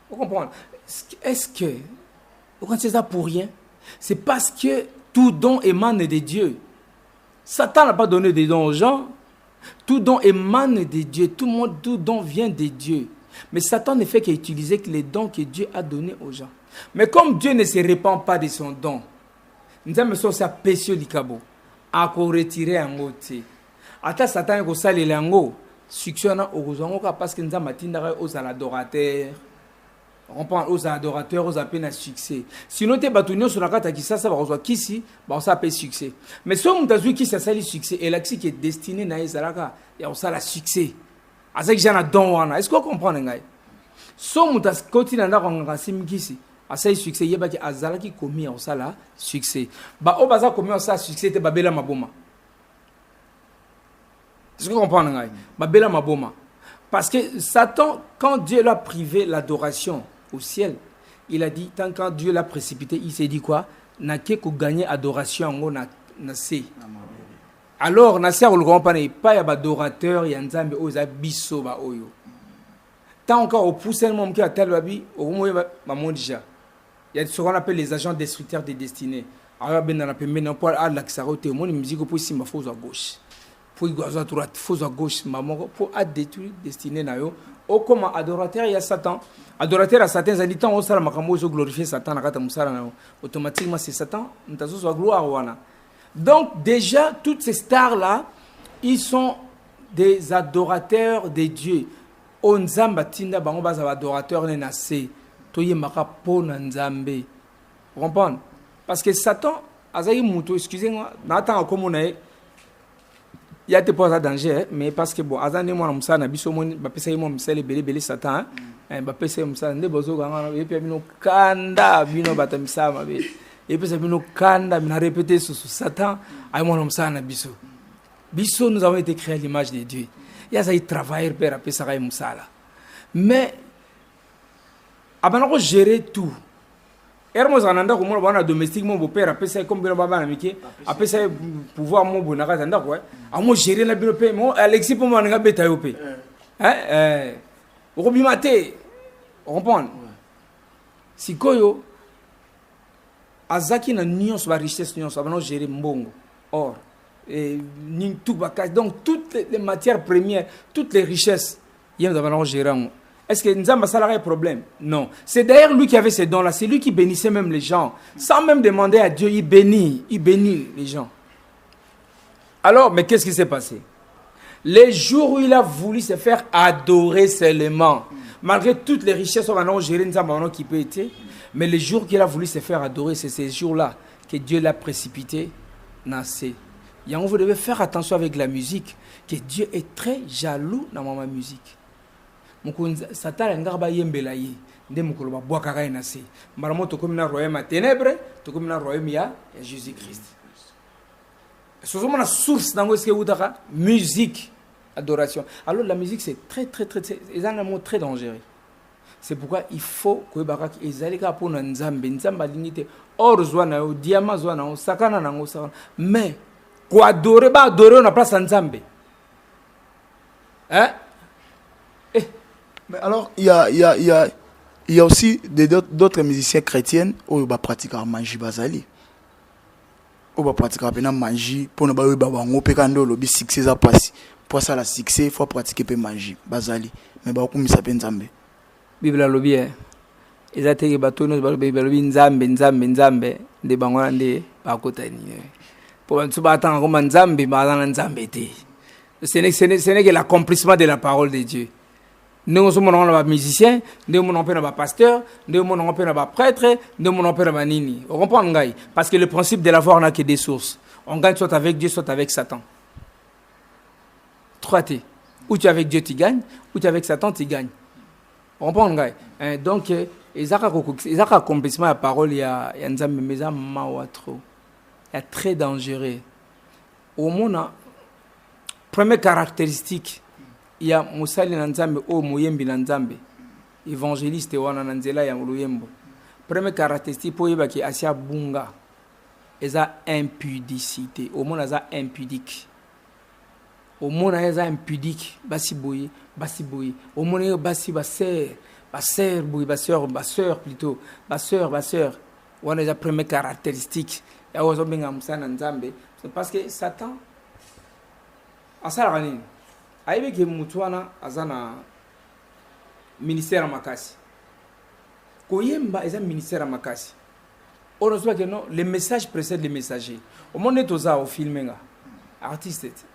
Vous comprenez? Est-ce que vous connaissez ça pour rien? C'est parce que tout don émane de Dieu. Satan n'a pas donné des dons aux gens. Tout don émane de Dieu. Tout don vient de Dieu. Mais Satan ne fait qu'utiliser les dons que Dieu a donnés aux gens. Mais comme Dieu ne se répand pas de son don, nous avons besoin de ça péché likabo. Encore retirer un côté. Ata Satan ko sali lango. succès na okozongoka parce que nzambe atindaka aux adorateurs. On prend aux adorateurs, aux appels à succès. Sinon, tu bato nyonso na kata kisasa bakozwa kisi, ba ça appelle succès. Mais si on t'a vu qui ça sali succès et l'axi qui est destiné na ezalaka, ya ça la succès. Azaki jana don wana. Est-ce que vous comprenez ngai? Si on t'a continue na nganga simkisi, asai succès yeba ki azalaki komi ya ça la succès. Ba o baza komi ya ça succès te babela maboma. Est-ce que vous comprenez ngai? Babela maboma. Parce que Satan, quand Dieu l'a privé l'adoration au ciel, il a dit, tant que Dieu l'a précipité, il s'est dit quoi? N'a qu'à gagner adoration en na se. Alors, na se on le comprend pas y a adorateur, il y a nzambe oza biso ba oyo. Tant encore au poussé le monde qui a tel babi, au moins maman déjà. Il y a ce qu'on appelle les agents destructeurs des destinées. Alors ben dans la pembe pour à l'axarote, mon musique pour si ma fausse à gauche. Pour à droite, fausse à gauche, maman pour à détruire destinée na yo. Au comme adorateur il y a Satan. Adorateur à Satan, ça dit tant on sala makambo zo glorifier Satan na kata musala na automatiquement c'est Satan, ntazo so gloire wana. Donc déjà toutes ces stars là, ils sont des adorateurs de Dieu. On nzamba tinda bango baza adorateur na se. Toye maka po na nzambe. Vous comprenez? Parce que Satan azayi muto, excusez-moi, n'attend comme on est. Il y a des postes à danger, mais parce que bon, azane moi na na biso mon ba pesa mo msele belé Satan, ba pesa msa nde bozo ganga et puis bino kanda bino batamisa mabe. Et puis bino kanda bina répéter sur Satan, ay mo msa na biso. Biso nous avons été créés à l'image de Dieu. Il y a ça il travaille pour appeler ça kay musala. Mais abana gérer tout. Hermos ananda ko mo bana domestique mon beau-père appeler ça comme bino baba na miki, appeler ça pouvoir mon bonaka zanda quoi. Amo gérer la bino pe mo Alexis pour moi nga beta yo pe. Robimate. On comprend. Sikoyo azaki na nyonso ba richesse nyonso abana gérer mbongo. Or et tout bakage donc toutes les matières premières, toutes les richesses, il y a abana gérer. Est-ce que Nzamba ça un problème? Non. C'est d'ailleurs lui qui avait ces dons-là. C'est lui qui bénissait même les gens. Sans même demander à Dieu, il bénit les gens. Alors, mais qu'est-ce qui s'est passé? Les jours où il a voulu se faire adorer seulement, malgré toutes les richesses, on va gérer Nzamba qui peut être, mais les jours qu'il a voulu se faire adorer, c'est ces jours-là que Dieu l'a précipité. Et vous devez faire attention avec la musique, que Dieu est très jaloux dans ma musique. Satan ngarba yembela ye nde mukolo ba bwaka kai na se maramo to comme na royaume à ténèbres to comme na royaume ya Jésus Christ. Ce sont la source dans ce que vous avez musique adoration. Alors la musique c'est très c'est un mot très dangereux. C'est pourquoi il faut que barak ezalika pour nzamba dignité or zwana o diama zwana o sakana na ngosana mais quoi adorer ba adorer na place nzambe. Hein? Mais alors, il y a aussi d'autres musiciens chrétiens qui pratiquent la magie basali. Qui pratiquent la magie pour ne pas avoir succès. Pour ça, le succès, il faut pratiquer la magie basali. Mais il faut que Nzambe. Bible a lobby. Ils ont été bateaux, Nzambe, des bangons, des bakotani. Pour ne pas attendre comme Nzambe, ce n'est que l'accomplissement de la parole de Dieu. Nous sommes un musicien, nous sommes un pasteur, nous sommes un prêtre, nous sommes un nini. On comprend, parce que le principe de la foi n'a que des sources. On gagne soit avec Dieu, soit avec Satan. 3T. Ou tu es avec Dieu, tu gagnes, ou tu es avec Satan, tu gagnes. On comprend, donc, il y a un accomplissement de la parole, il y a un trop. Il y a très dangereux. Au monde, première caractéristique, il y a Moussali Nanzambe ou Mouyembi Nanzambe, évangéliste wana Nanzela ya Mouyembo. Première caractéristique pour yeba ki asia bunga, eza impudicité. Au monde eza impudique. Au monde eza impudique, basi boye. Au monde basi basser boye, basseur plutôt, basseur. Wana eza première caractéristique. Ya ozo benga Moussa Nanzambe, c'est parce que Satan asala nini? Aïe que Moutouana azana ministère à Makasi. Koyemba est un ministère à Makasi. On ne sait pas que non, les messages précèdent les messagers. Au monde est au film, artiste,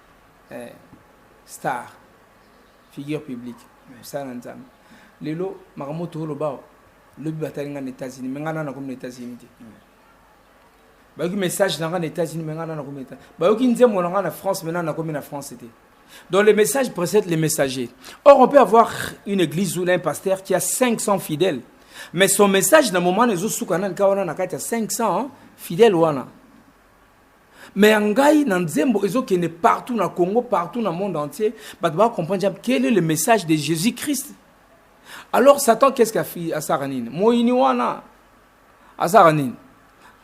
star. figure publique ça na nzambe lelo makamoto lo ba le batalinga aux États-Unis mais ngana na comme les États-Unis ba ki message na ngana États-Unis mais ngana na comme état ba ki nzembo na ngana France maintenant na comme na France c'était donc les messages précèdent les messagers. Or on peut avoir une église ou un pasteur qui a 500 fidèles mais son message dans moment les autres soukana kawana na kati 500 fidèles wana mais ngai na nzembo ezo qui est partout na Congo partout dans le monde entier ba doit comprendre quel est le message de Jésus-Christ. Alors Satan qu'est-ce qu'a fait à Saranine moyini wana à Saranine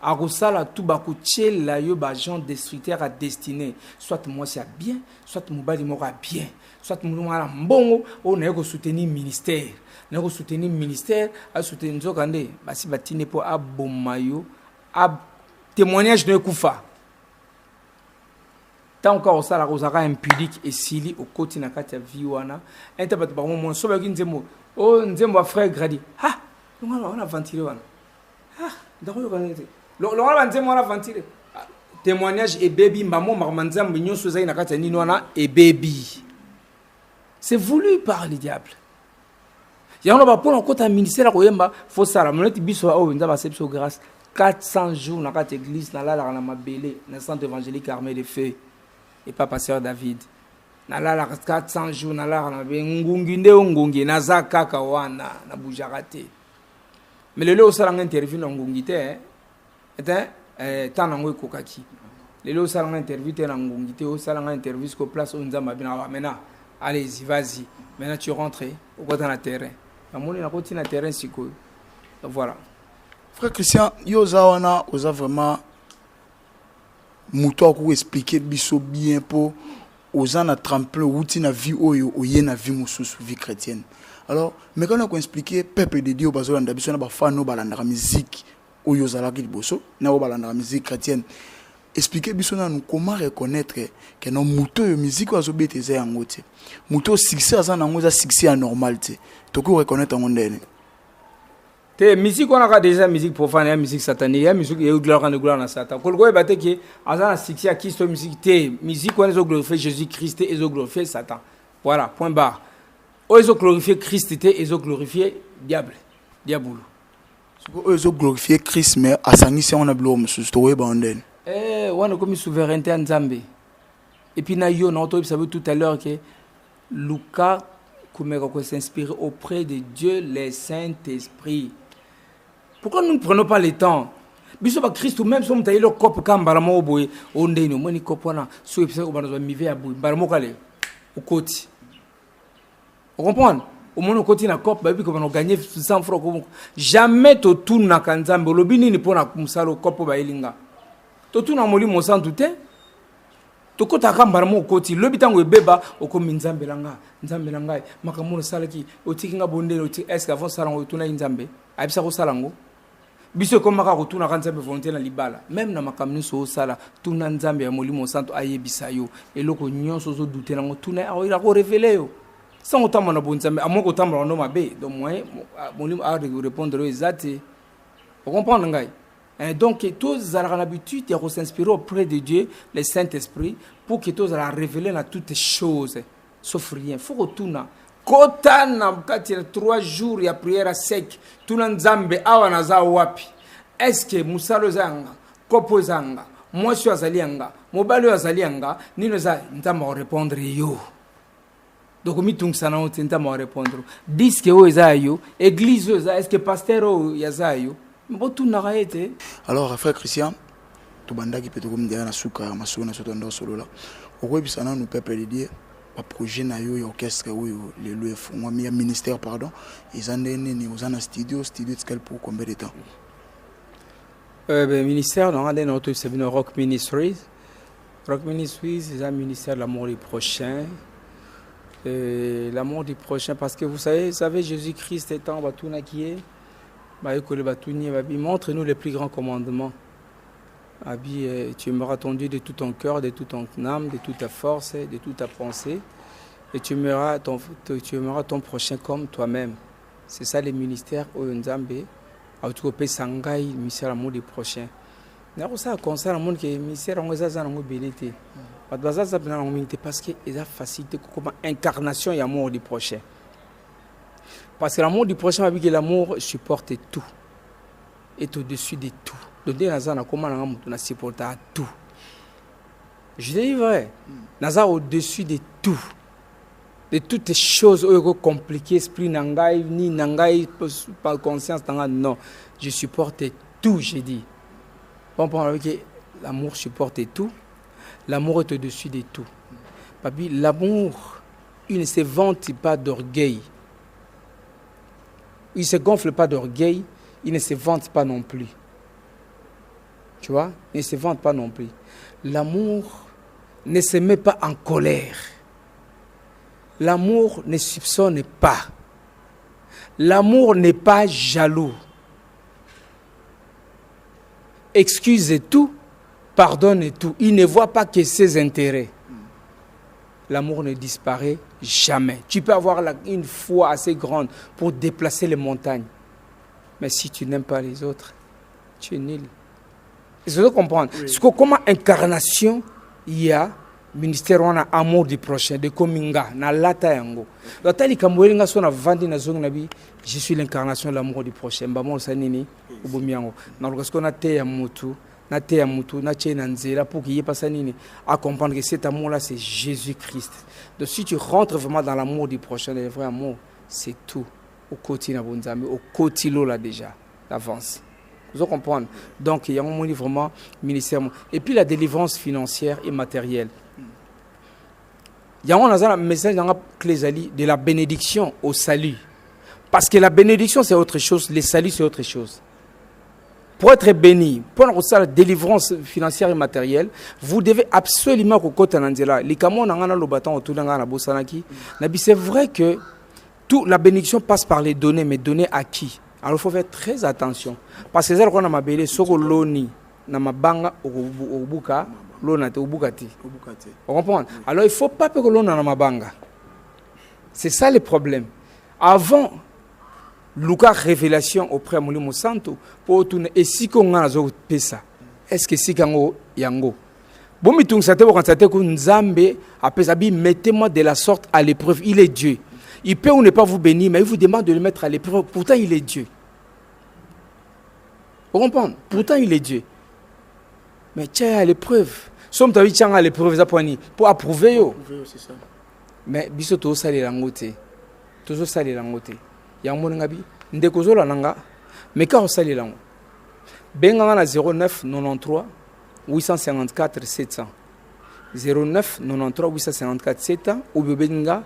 Arusala tout bakuche la yo ba gens destructeurs à destiné soit moi c'est bien soit mobali mora bien soit mwana mbongo on a ko soutenir ministère na ko soutenir ministère à soutenir nzokande basi batine po abomayo ab témoignage de kufa tant encore ça la rosara impudique et sili au côté na kati ya viwana interprète par moment so ba kinzemo oh nzembo frère gradi ha on a ventilé wana ah ndako kanete le nzembo on a ventilé témoignage et baby maman marmanzam binyo soza na kati ya nini wana et baby c'est voulu par le diable yango ba pour kota ministère ko yemba faut sala moneti biso o nza ba sepso grâce 400 jours na kati église na la na mabele na centre évangélique armé de feu et pas pasteur David na la 400 jours na la na ngungi nde ngungi na za kaka wana na bujarate mais le lo sala interview na ngungi te tant nango kokaki le lo sala interview te na ngungi te o sala interview ko place on nzamba bina maintenant allez-y vas-y maintenant tu rentres au côté na terrain amoni na côté na terrain siko voilà frère Christian yo zawana oza vraiment muto ko expliquer biso bien pour oza na tremplin outi na vie oyo oye na vie mususu vie chrétienne alors mais quand on expliquer peuple de Dieu bazo landa biso na ba fano balanda musique oyo zala ki boso na o balanda musique chrétienne expliquer biso na nous comment reconnaître que non muto yo musique ozo beteze yango te muto succès aza nango za succès anormal te to ko reconnaître ngo ndene te musique on a déjà musique profane musique satanique musique et gloire na Satan ko ko ebate ki aza na succès à Christ musique te musique on a glorifier Jésus-Christ et zo glorifier Satan voilà point barre ils ont glorifié Christ et ils ont glorifié diable diabolo ils ont glorifié Christ mais à sangisi on a blom sustowe banden on a comme souveraineté en Zambie et puis na yo na auto ça veut tout à l'heure que Lucas comme s'inspirer auprès de Dieu le Saint-Esprit. Pourquoi nous ne prenons pas le temps? Biso ba Christ même si on taille le cop kambara mo boy on ndeni mo ni kopona so episa ko banazo mive ya boy mbara mo kale au côté. Vous comprenez? Au moins au côté na cop ba bi ko bana gagner 100 francs ko jamais to tuna kanzambe lobini ni pona kumsalo cop ba elinga. To tuna moli mo sans douter. To kota kambara mo côté lobi tango ebeba okomi nzambe langa makamuno salaki otikinga bondelo oti est-ce qu'avant salango tuna nzambe abisa ko salango biso ko maka ko tuna kanzambe volonté na libala même na makamni so sala tuna nzambe ya molimo santo ayebisa yo eloko nyonso zo douter nango tuna ira ko révéler yo sans autant na bonzambe amoko tambala no mabe donc moi molimo a répondre exact vous comprenez ngai. Et donc, tous ont l'habitude de s'inspirer auprès de Dieu, le Saint-Esprit, pour que tous aient révélé dans toutes choses, sauf rien. Il faut retourner. Quand on a 3 jours, il y a prière sec, tout le monde a wapi. Est-ce que Moussa Lozanga, Kopo Zanga, moi je suis Azalianga, Mobalo Azalianga, ni nous a répondre yo. Donc, nous avons répondre. Disque yo ezayo, église est-ce que pasteur yo yazayo? Alors frère Christian to bandaki peut comme derrière na suka masona soto ndo solo là okwe bisana nous peuple de Dieu ba projet na yo orchestre yo le LEF moi mi ministère pardon ils en ni aux en studio tel pour combien de temps ministère on a notre c'est une Rock Ministries c'est un ministère de l'amour du prochain l'amour du prochain parce que vous savez Jésus-Christ étant batuna qui est montre-nous les plus grands commandements. Tu m'auras ton Dieu de tout ton cœur, de toute ton âme, de toute ta force, de toute ta pensée. Et tu aimeras ton prochain comme toi-même. C'est ça les ministères au Nzambe. Autocopé Sangai, ministère l'amour du prochain. Il y a ça, comme ça, le monde qui est ministère en Ozaza, en mobilité. parce que il a facilité comme incarnation et amour du prochain. Parce que l'amour du prochain va dire que l'amour supporte tout. Est au-dessus de tout. Donc, comment on supporte tout. Je dis vrai. Naza au-dessus de tout. De toutes les choses compliquées, esprit nangai, ni nangai, par conscience, non. Je supporte tout, j'ai dit. Bon, pour que l'amour supporte tout. L'amour est au-dessus de tout. Papi, l'amour, il ne se vante pas d'orgueil. Il ne se gonfle pas d'orgueil. Il ne se vante pas non plus. Tu vois? Il ne se vante pas non plus. L'amour ne se met pas en colère. L'amour ne soupçonne pas. L'amour n'est pas jaloux. Excuse tout, pardonne tout. Il ne voit pas que ses intérêts. L'amour ne disparaît jamais. Tu peux avoir une foi assez grande pour déplacer les montagnes. Mais si tu n'aimes pas les autres, tu es nul. Il faut comprendre. Oui. Parce que comme incarnation, il y a ministère on a amour du prochain de kominga na lata yango. Lotali kamwelinga so na vandi na zongi nabi, je suis l'incarnation de l'amour du prochain. Mbamo sanini ubumiango. Na lorsque on a te ya mutu, na te ya mutu, na che na nzela pour qu'il y ait pas sanini à comprendre que cet amour là c'est Jésus-Christ. Donc si tu rentres vraiment dans l'amour du prochain, le vrai amour, c'est tout. Au côté na bonzambe, au côté là déjà d'avance. Vous comprenez? Donc il y a un moment vraiment ministère. Et puis la délivrance financière et matérielle. Il y a un message dans la clé de la bénédiction au salut. Parce que la bénédiction c'est autre chose, le salut c'est autre chose. Pour être béni, pour la délivrance financière et matérielle, vous devez absolument que c'est vrai que toute la bénédiction passe par les données, mais données à qui? Alors il faut faire très attention. Parce que c'est qu'on a ma belle, soko loni, na mabanga obuka, lona te obukati. Vous comprenez? Alors il ne faut pas que l'on a mabanga. C'est ça le problème. Avant, Lucas révélation auprès de Moulimo Santo, pour tourner, et si qu'on a ça, est-ce que si qu'on yango? Bon, mais tout ça, mettez-moi de la sorte à l'épreuve, il est Dieu. Il peut ou ne pas vous bénir, mais il vous demande de le mettre à l'épreuve. Pourtant, il est Dieu. Vous comprenez? Pourtant, il est Dieu. Mais tiens à l'épreuve. Somme ta vie tiens à l'épreuve pour approuver. C'est ça. Mais biso to sali langote. Toujours sali langote. Ya mon ngabi ndekozo la nanga. Mais quand on sali lango. Benga na 09 93 854 700. 09 93 854 700 ou benga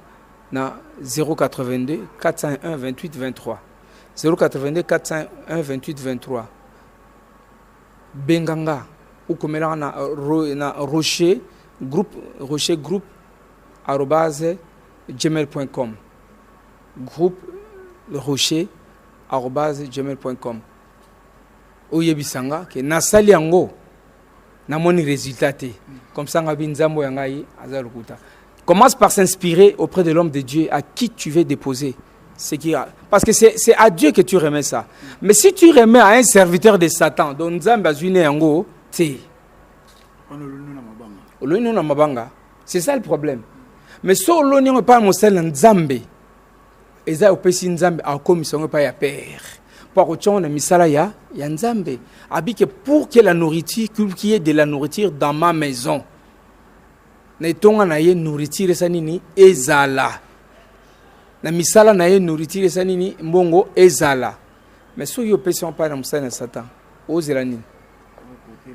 na 082 401 28 23 082 401 28 23 benganga ou komela na rocher groupe @gmail.com groupe rocher@gmail.com oyebisanga ke nasali yango na moni résultat comme ça ngabi nzambo yangai azalukuta. Commence par s'inspirer auprès de l'homme de Dieu à qui tu veux déposer ce qui a. Parce que c'est à Dieu que tu remets ça. Mais si tu remets à un serviteur de Satan, donc c'est ça le problème. Mais si on n'est pas Nzambe, et ça opesi Nzambe a commission pas ya père. Pour que tu aies misala ya Nzambe. Pour que la nourriture, qu'il y ait de la nourriture dans ma maison. Netonga na ye nourriture sanini ezala na misala na ye nourriture sanini mbongo ezala. Mais si yo pesion pas na musana Satan ozela nini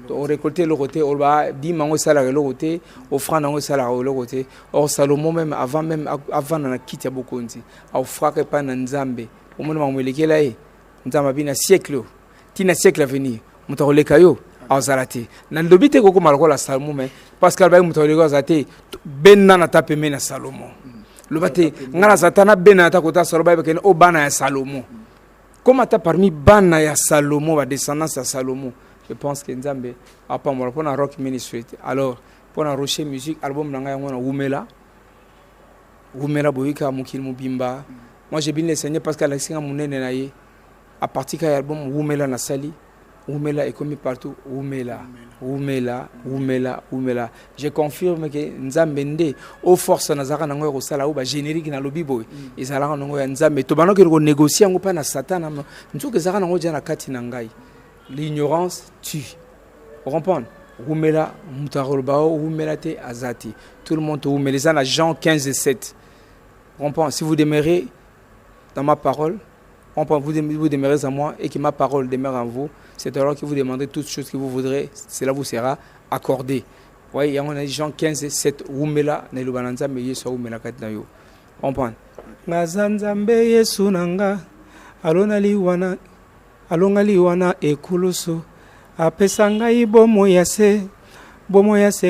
to récolter le côté on va di mango sala le côté offrande mango sala le côté. Or Salomon même avant na kiti ya bokonzi a offraka pa na Nzambe omona mamwelekela ye Nzamba bina siècle tina siècle à venir mutaleka yo azalate na ndobite koko malako la Salomon mais Pascal ba mutaleka zate benna na tapeme na Salomon le bate ngala satana benna ta kota Salomon ba ken o bana ya Salomon comme ata parmi bana ya Salomon va descendance ya Salomon. Je pense que Nzambe a pas moi pour na rock ministry alors pour na rocher musique album nanga yango na Wumela boyika mukil mubimba. Moi j'ai bien enseigné Pascal Alexis munene na ye à partir de l'album Wumela na sali Oumela est commis partout. Oumela. Je confirme que Nzambende, aux forces Nazara Nango Rosala ou générique na lobibo. Ils allaient Nango Nzambe. Tobano que négocier en pas na Satan. Nous que Zara Nango Diana Kati Nangai. L'ignorance tue. Vous comprenez? Oumela, Moutarolbao, Oumela te Azati. Tout le monde Oumela. Ça, Jean 15 et 7. Vous comprenez? Si vous demeurez dans ma parole, vous demeurez en moi et que ma parole demeure en vous, c'est alors que vous demandez toutes choses que vous voudrez, cela vous sera accordé. Oui, il y a Jean 15, 7, Oumela, Nelubananza, mais Yesu Oumela Katnayo. Comprendre? Ngazanzambe Yesu Nanga, Alonali wana ekulusu, Apesanga ibomo yase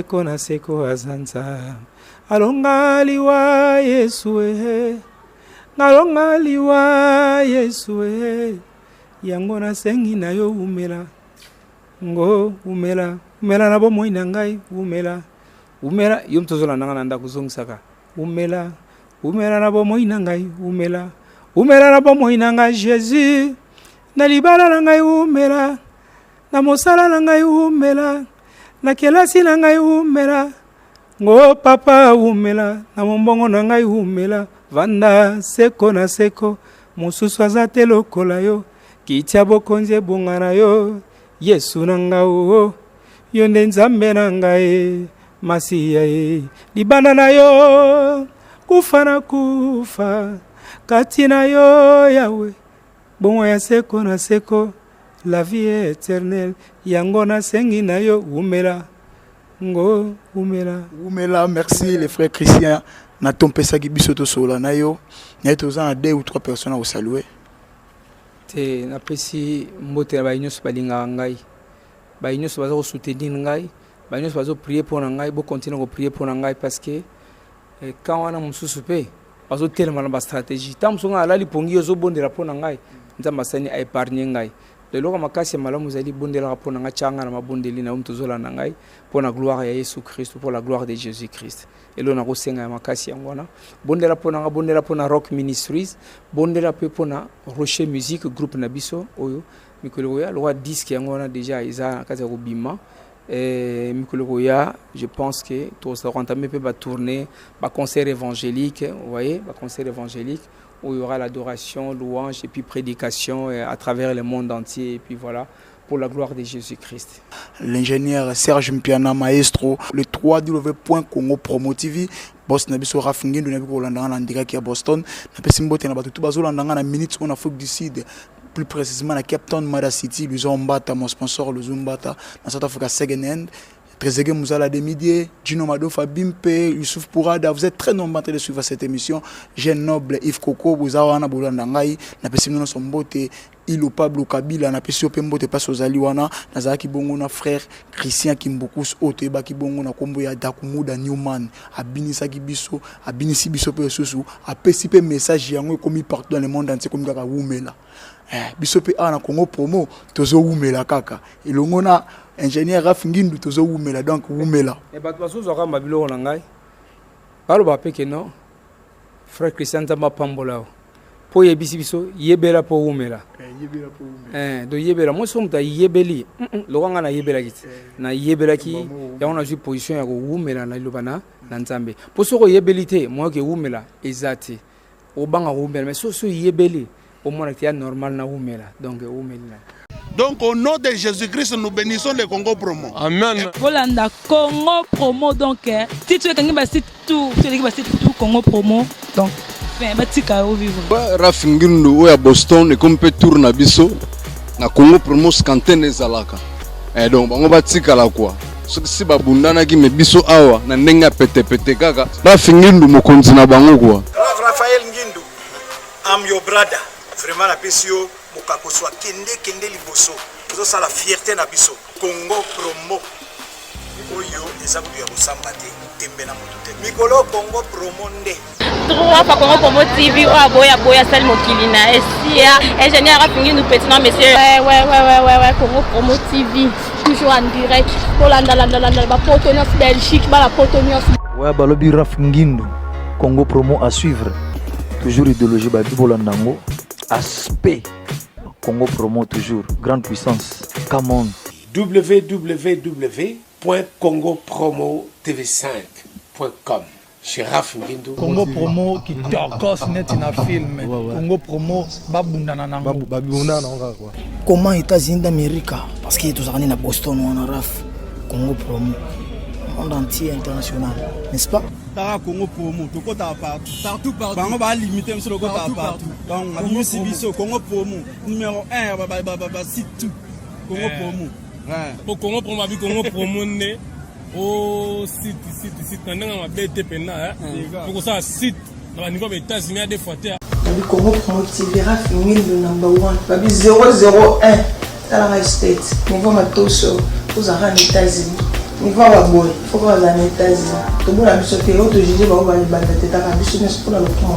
kona seko azanza. Alongali wa Yesu Nalongaliwa Yesu yango na sengi na yo umela ngo umela na bo moina ngai umela yom tozola nanga nda kuzongisaka umela na bo moina ngai umela na bo moina ngai Jésus na libala na ngai umela na mosala na ngai umela na kelasi na ngai umela ngo papa umela na mombongo na ngai umela vanda seko na seko mosusu azate lokola yo kitia bokonzi ebonga na yo Yesu na ngao yo nde Nzambe na ngai masiya libanda na yo kufa na kufa kati na yo Yawe bongo ya seko na seko la vie éternelle yango na sengi na yo umela ngo umela. Merci les frères Christian. Na tompesa ki biso to sola na yo na toza na 2 ou 3 personnes à saluer te na pesi mbote ba inyo balinga ngai ba inyo baza ko soutenir ngai ba inyo baza prier pour ngai bo continuer ko prier pour ngai parce que quand on a mususu pe bazo tellement na ba stratégie tam songa ala lipongi yo zo bondela pour ngai nzamba sani a épargner ngai de loko makasi malamu zali bondela pour ngai changa na mabondeli na umtozola na ngai pour la gloire ya Yesu Christ, pour la gloire de Jésus Christ. Et là on a reçu un makasi angwana bondela pona Rock Ministries, bondela pe pona Rocher Musique groupe nabiso oyo mikolo ya loi disque angwana déjà isa kaza robima et mikolo ya je pense que tout ça entamé pe ba tourner ba concert évangélique, vous voyez, ba concert évangélique où il y aura l'adoration, louange et puis prédication à travers le monde entier et puis voilà pour la gloire de Jésus-Christ. L'ingénieur Serge Mpiana Maestro, le 3w.congo promo TV, boss nabiso Rafingindu nabi ko landanga na ndika ki Boston, na pesi mbote na batutu bazolandanga na minutes en Afrique du Sud, plus précisément à Cape Town, Mada City, Luzombata, mon sponsor Luzombata, dans South Africa Second Hand. Trésor Mouzala de Midi, Gino Mado, Fabimpe, Youssouf Pourada, vous êtes très nombreux de suivre cette émission. Jeune noble Yves Coco, Bouzawana, Boulandangaï, Napessimino Sombote, Ilo Pablo Kabila, Napessio Pembote, Passo Zaliwana, Nazaki Bongo, frère Christian Kimboukus, Oteba Kibongo, Nakomboya, Dakumuda, Newman, Abinisa Kibiso, Abinisi Biso Pesusu, a pessipe message yango commis partout dans le monde entier comme Kaka Woumela. Bisope a na Congo promo, Tozo Woumela Kaka. Ilongona. Ingénieur Rafingindu tozo Woumela donc Woumela. Et bah toi sozo kamba bilo ngai. Palo ba peke non. Frère Christian Tamba Pambola. Po yebisi biso yebela po Woumela. Yebela po Woumela. Do yebela mo so mta yebeli. Lokanga na yebela kiti. Na yebela ki ya on a ju position ya ko Woumela na lobana na Nzambe. Po so ko yebelité mo ke Woumela ezati. O banga Woumela mais so yebeli au moins c'est normal na Woumela. Donc Woumela. Donc au nom de Jésus-Christ, nous bénissons le Congo Promo. Amen. Volanda Congo Promo donc si tu es quelqu'un qui tout Congo Promo donc ben batika au vivre. Rafingindu oya Boston et comme peut tourner biso na Congo Promo scanten ezalaka. Et donc bango batika la quoi. Ce que si babundana ki me biso awa na ndenga pete kaka. Rafingindu mokonzi na bango quoi. Raphaël Ngindu, I'm your brother. Vraiment la pesio mukakoswa kende liboso. Nous ça la fierté na biso. Congo Promo. Oyo ezabu ya busamba te tembe na mutute. Mikolo Congo Promo nde. Trois fois Congo Promo TV boya sal mokilina esia ingénieur Rafingi nous petit non monsieur. Ouais Congo Promo TV toujours en direct. Pour la Potonios Belgique, la Potonios. Ouais balobi Rafingindu Congo Promo à suivre. Toujours idéologie ba bibolandango. Aspect Congo Promo toujours, grande puissance. Come on. www.congopromotv5.com. Sheriff Ngindu. Congo Promo qui torcos net na film. Congo Promo babundana nango. Comment États-Unis d'Amérique? Parce que tous à Boston ou en Raf. Congo Promo. Monde entier international, n'est-ce pas? Tara Congo Promo, tout côté partout. Bango va limiter monsieur le côté partout. Donc on a mis Sibiso Congo Promo numéro 1 site tout. Congo Promo. Pour Congo Promo avec Congo Promo né au site maintenant on BT pena pour ça site dans niveau des États-Unis des fois le Congo Promo TV Raf Ngindu number 1 babi 001 dans la state niveau matoso aux États-Unis. Il faut avoir boy, il faut avoir les États-Unis. Tout le monde a mis sur le terrain, tout le monde a mis sur le terrain, tout le monde a mis sur le terrain,